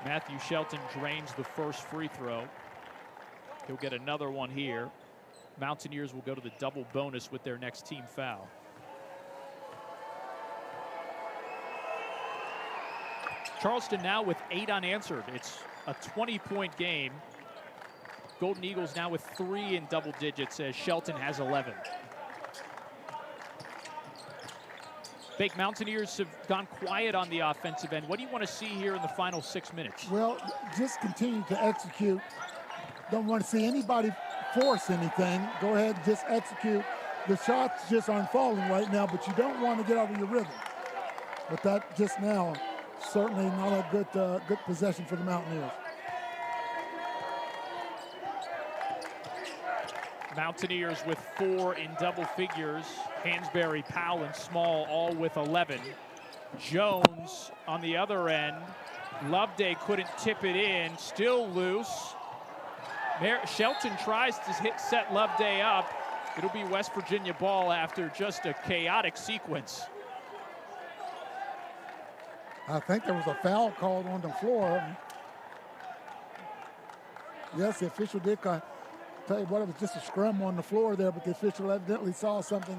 Matthew Shelton drains the first free throw. He'll get another one here. Mountaineers will go to the double bonus with their next team foul. Charleston now with 8 unanswered. It's a 20-point game. Golden Eagles now with 3 in double digits as Shelton has 11. Bake, Mountaineers have gone quiet on the offensive end. What do you want to see here in the final 6 minutes? Well, just continue to execute. Don't want to see anybody force anything. Go ahead and just execute. The shots just aren't falling right now, but you don't want to get out of your rhythm. But that just now, certainly not a good possession for the Mountaineers. Mountaineers with 4 in double figures. Hansberry, Powell, and Small all with 11. Jones on the other end. Loveday couldn't tip it in, still loose. Shelton tries to set Loveday up. It'll be West Virginia ball after just a chaotic sequence. I think there was a foul called on the floor. Yes, the official did tell you what, it was just a scrum on the floor there, but the official evidently saw something.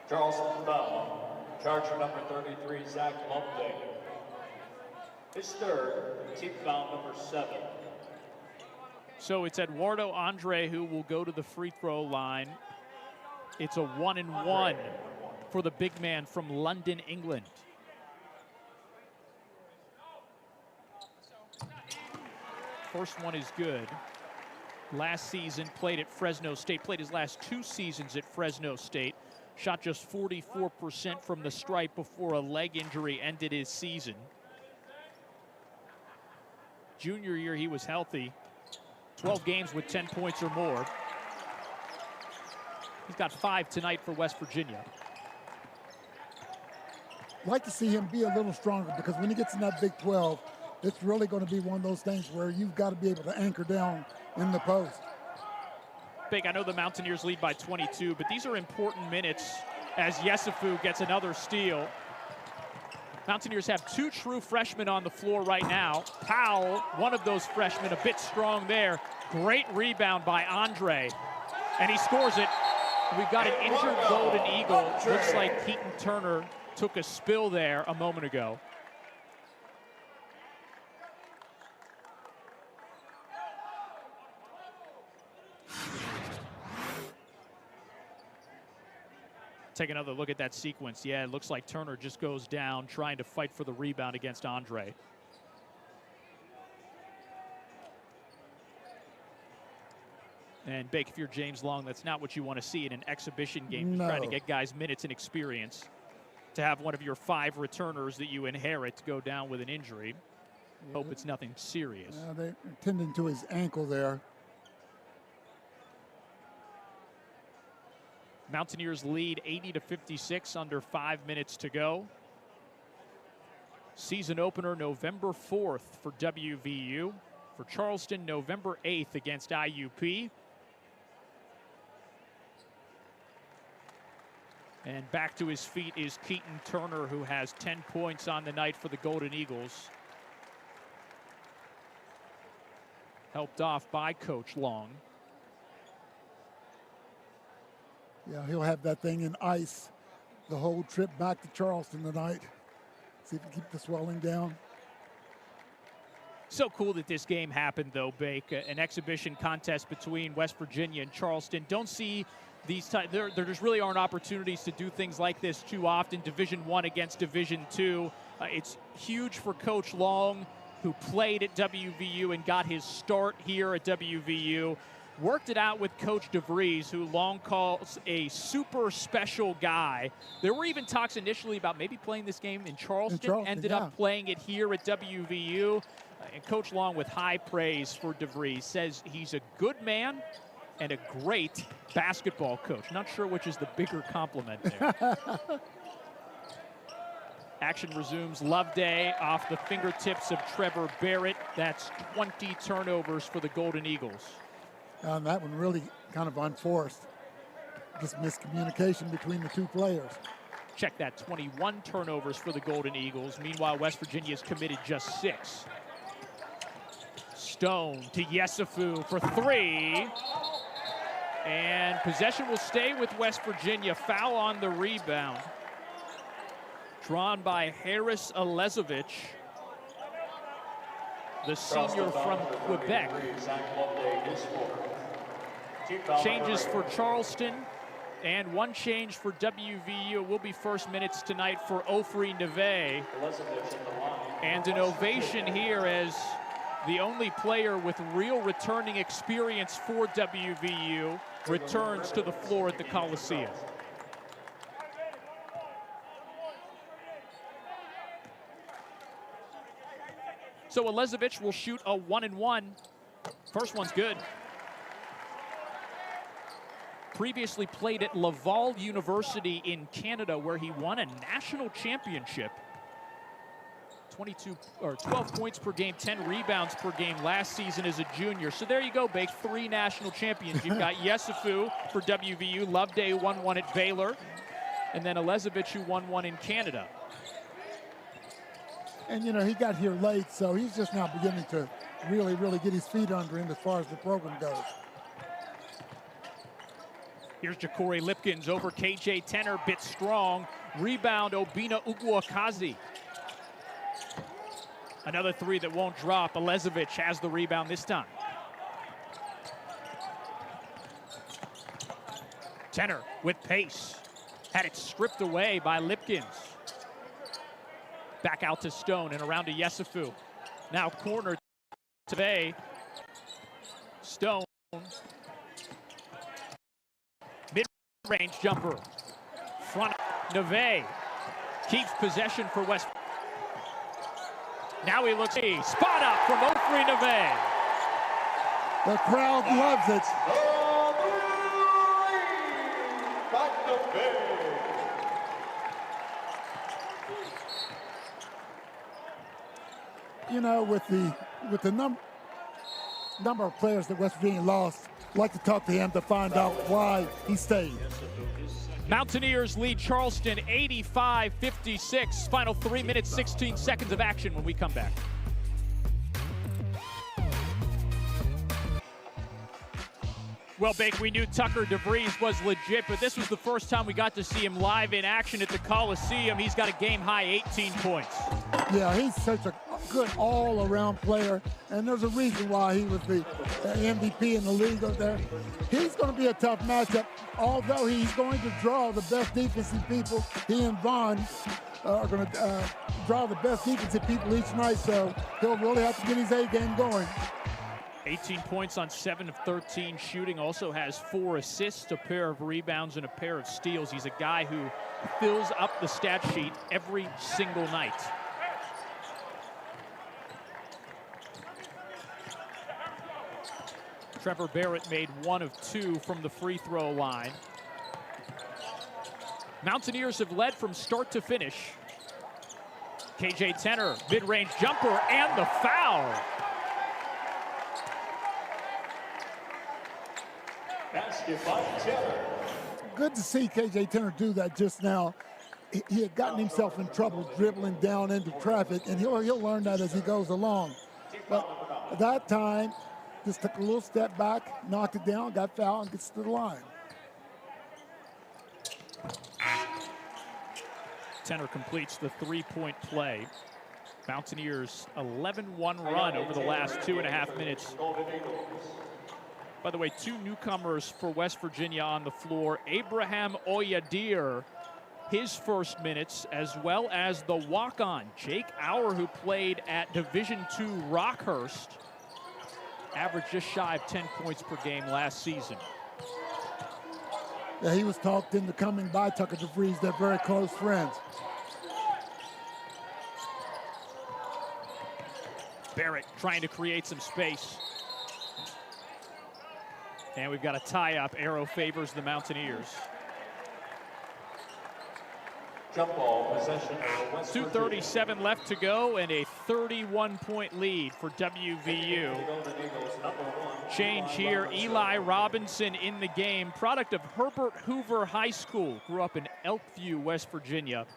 Charleston foul. Charger number 33, Zach Loveday. His third, team foul number 7. So it's Eduardo Andre who will go to the free throw line. It's a 1-and-1 for the big man from London, England. First one is good. Last season played at Fresno State, played his last 2 seasons at Fresno State. Shot just 44% from the stripe before a leg injury ended his season. Junior year, he was healthy. 12 games with 10 points or more. He's got 5 tonight for West Virginia. I'd like to see him be a little stronger, because when he gets in that Big 12, it's really going to be one of those things where you've got to be able to anchor down in the post. Big, I know the Mountaineers lead by 22, but these are important minutes as Yesufu gets another steal. Mountaineers have 2 true freshmen on the floor right now. Powell, one of those freshmen, a bit strong there. Great rebound by Andre, and he scores it. We've got an injured Golden Eagle. Looks like Keaton Turner took a spill there a moment ago. Take another look at that sequence. Yeah, it looks like Turner just goes down trying to fight for the rebound against Andre. And Bake, if you're James Long, that's not what you want to see in an exhibition game. No. You're trying to get guys minutes and experience. To have one of your 5 returners that you inherit go down with an injury. Yeah. Hope it's nothing serious. Yeah, they're tending to his ankle there. Mountaineers lead 80-56, under 5 minutes to go. Season opener November 4th for WVU. For Charleston, November 8th against IUP. And back to his feet is Keaton Turner, who has 10 points on the night for the Golden Eagles. Helped off by Coach Long. Yeah, he'll have that thing in ice the whole trip back to Charleston tonight. See if he can keep the swelling down. So cool that this game happened, though, Bake. An exhibition contest between West Virginia and Charleston. Don't see these there just really aren't opportunities to do things like this too often. Division I against Division II. It's huge for Coach Long, who played at WVU and got his start here at WVU. Worked it out with Coach DeVries, who Long calls a super special guy. There were even talks initially about maybe playing this game in Charleston. Ended up playing it here at WVU. And Coach Long, with high praise for DeVries, says he's a good man and a great basketball coach. Not sure which is the bigger compliment there. Action resumes. Loveday off the fingertips of Trevor Barrett. That's 20 turnovers for the Golden Eagles. And that one really kind of unforced. Just miscommunication between the 2 players. Check that, 21 turnovers for the Golden Eagles. Meanwhile, West Virginia's committed just 6. Stone to Yesufu for 3. And possession will stay with West Virginia. Foul on the rebound. Drawn by Harris Elezovich. the senior from Quebec. Changes for Charleston and one change for WVU. It will be first minutes tonight for Ofri Neve. And an ovation here as the only player with real returning experience for WVU returns to the floor at the Coliseum. So Elizevich will shoot a 1-and-1. First one's good. Previously played at Laval University in Canada, where he won a national championship. 12 points per game, 10 rebounds per game last season as a junior. So there you go, Bake, 3 national champions. You've got Yesufu for WVU, Loveday who won one at Baylor, and then Elizevich who won one in Canada. And, you know, he got here late, so he's just now beginning to really get his feet under him as far as the program goes. Here's Ja'Cory Lipkins over KJ Tenner, bit strong. Rebound, Obina Ugwuakazi. Another 3 that won't drop. Elizevich has the rebound this time. Tenner with pace. Had it stripped away by Lipkins. Back out to Stone and around to Yesufu. Now corner today. Stone. Mid-range jumper. Front Neve. Keeps possession for West. Now he looks spot up from Ofri Neve. The crowd loves it. You know, with the number of players that West Virginia lost, I'd like to talk to him to find out why he stayed. Mountaineers lead Charleston 85-56. Final 3 minutes, 16 seconds of action when we come back. Well, Bake, we knew Tucker DeVries was legit, but this was the first time we got to see him live in action at the Coliseum. He's got a game-high 18 points. Yeah, he's such a good all-around player, and there's a reason why he was the MVP in the league up there. He's going to be a tough matchup, although he's going to draw the best defensive people. He and Vaughn are going to draw the best defensive people each night, so he'll really have to get his A-game going. 18 points on 7 of 13 shooting, also has 4 assists, a pair of rebounds, and a pair of steals. He's a guy who fills up the stat sheet every single night. Trevor Barrett made 1 of 2 from the free throw line. Mountaineers have led from start to finish. KJ Tenner, mid-range jumper, and the foul. Good to see KJ Tenner do that just now. He had gotten himself in trouble dribbling down into traffic, and he'll learn that as he goes along. But at that time, just took a little step back, knocked it down, got fouled, and gets to the line. Tenner completes the 3-point play. Mountaineers 11-1 run over the last 2.5 minutes. By the way, 2 newcomers for West Virginia on the floor. Abraham Oyadir, his first minutes, as well as the walk-on, Jake Auer, who played at Division II Rockhurst. Averaged just shy of 10 points per game last season. Yeah, he was talked into coming by Tucker DeVries. They're very close friends. Barrett trying to create some space. And we've got a tie-up. Arrow favors the Mountaineers. Jump ball possession. 2:37 left to go and a 31-point lead for WVU. Change here. Eli Robinson in the game. Product of Herbert Hoover High School. Grew up in Elkview, West Virginia.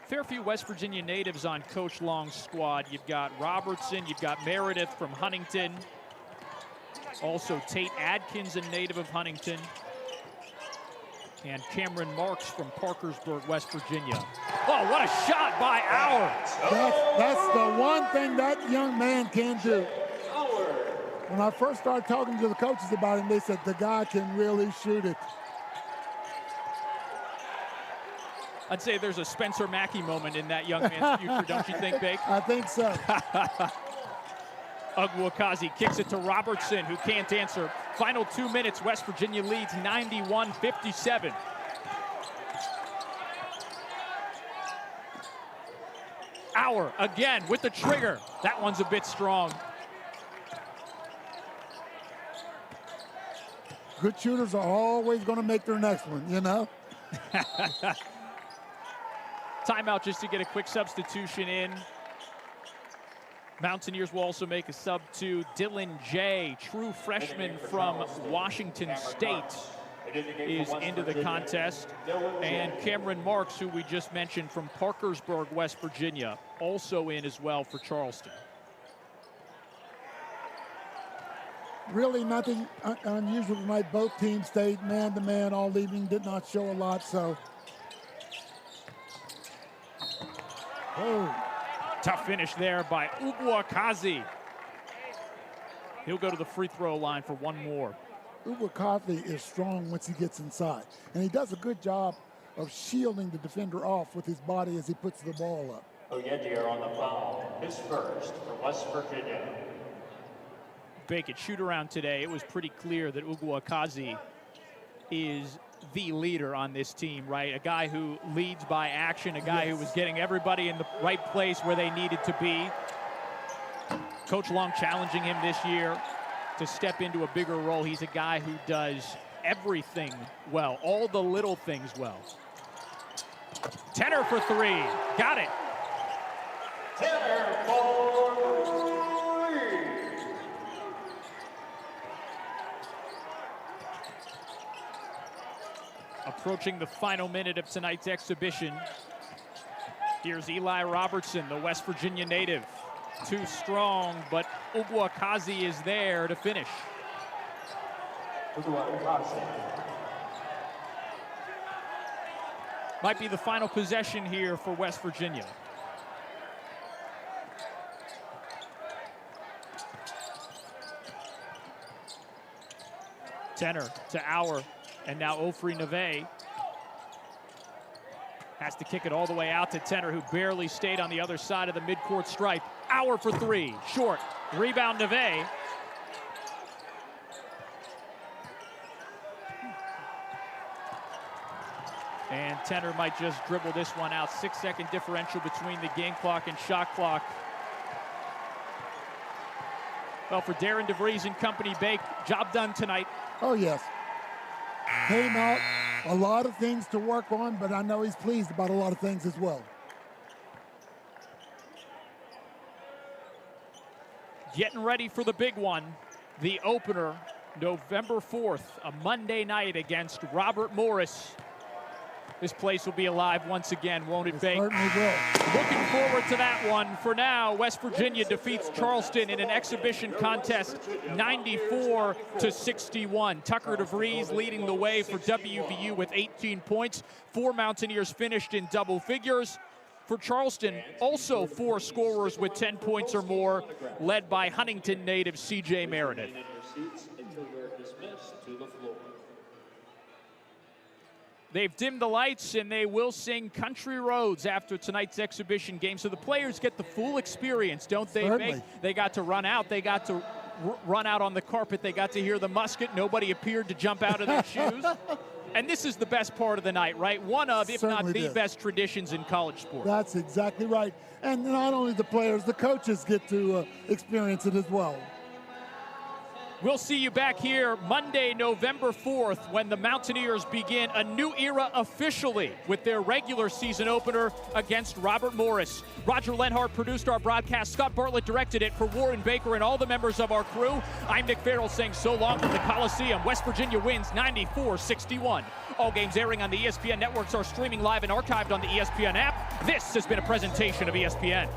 Fair few West Virginia natives on Coach Long's squad. You've got Robertson. You've got Meredith from Huntington. Also Tate Adkins, a native of Huntington. And Cameron Marks from Parkersburg, West Virginia. Oh, what a shot by Auer. That's the one thing that young man can do. When I first started talking to the coaches about him, they said the guy can really shoot it. I'd say there's a Spencer Mackey moment in that young man's future, don't you think, Bake? I think so. Ugwuakazi kicks it to Robertson, who can't answer. Final 2 minutes, West Virginia leads 91-57. Auer again with the trigger. That one's a bit strong. Good shooters are always going to make their next one, you know? Timeout just to get a quick substitution in. Mountaineers will also make a sub to Dylan Jay, true freshman from Washington State, is into the contest. And Cameron Marks, who we just mentioned from Parkersburg, West Virginia, also in as well for Charleston. Really nothing unusual tonight. Both teams stayed man-to-man all evening, did not show a lot, so. Oh. Tough finish there by Ugwuakazi. He'll go to the free throw line for one more. Ugwuakazi is strong once he gets inside, and he does a good job of shielding the defender off with his body as he puts the ball up. Oyedear on the foul, his first for West Virginia. Bake it shoot around today. It was pretty clear that Ugwuakazi is the leader on this team, right? A guy who leads by action, a guy who was getting everybody in the right place where they needed to be. Coach Long challenging him this year to step into a bigger role. He's a guy who does everything well, all the little things well. Tenor for three, got it. Tenor for three. Approaching the final minute of tonight's exhibition. Here's Eli Robertson, the West Virginia native. Too strong, but Ugwuakazi is there to finish. Might be the final possession here for West Virginia. Tenor to Auer, and now Ofri Neve. Has to kick it all the way out to Tenor, who barely stayed on the other side of the midcourt stripe. Auer for three, short. Rebound Neve. And Tenor might just dribble this one out. 6-second differential between the game clock and shot clock. Well, for Darren DeVries and company, Bake, job done tonight. Oh, yes. Came out, a lot of things to work on, but I know he's pleased about a lot of things as well. Getting ready for the big one, the opener, November 4th, a Monday night against Robert Morris. This place will be alive once again, won't it, Bake? Certainly will. Looking forward to that one. For now, West Virginia defeats Charleston in an exhibition contest, 94-61. Tucker DeVries leading the way for WVU with 18 points. 4 Mountaineers finished in double figures. For Charleston, also 4 scorers with 10 points or more, led by Huntington native C.J. Meredith. They've dimmed the lights, and they will sing Country Roads after tonight's exhibition game. So the players get the full experience, don't they? Certainly. They got to run out. They got to run out on the carpet. They got to hear the musket. Nobody appeared to jump out of their shoes. And this is the best part of the night, right? One of, if not the best traditions in college sports. That's exactly right. And not only the players, the coaches get to experience it as well. We'll see you back here Monday, November 4th, when the Mountaineers begin a new era officially with their regular season opener against Robert Morris. Roger Lenhart produced our broadcast. Scott Bartlett directed it. For Warren Baker and all the members of our crew, I'm Nick Farrell saying so long from the Coliseum. West Virginia wins 94-61. All games airing on the ESPN networks are streaming live and archived on the ESPN app. This has been a presentation of ESPN.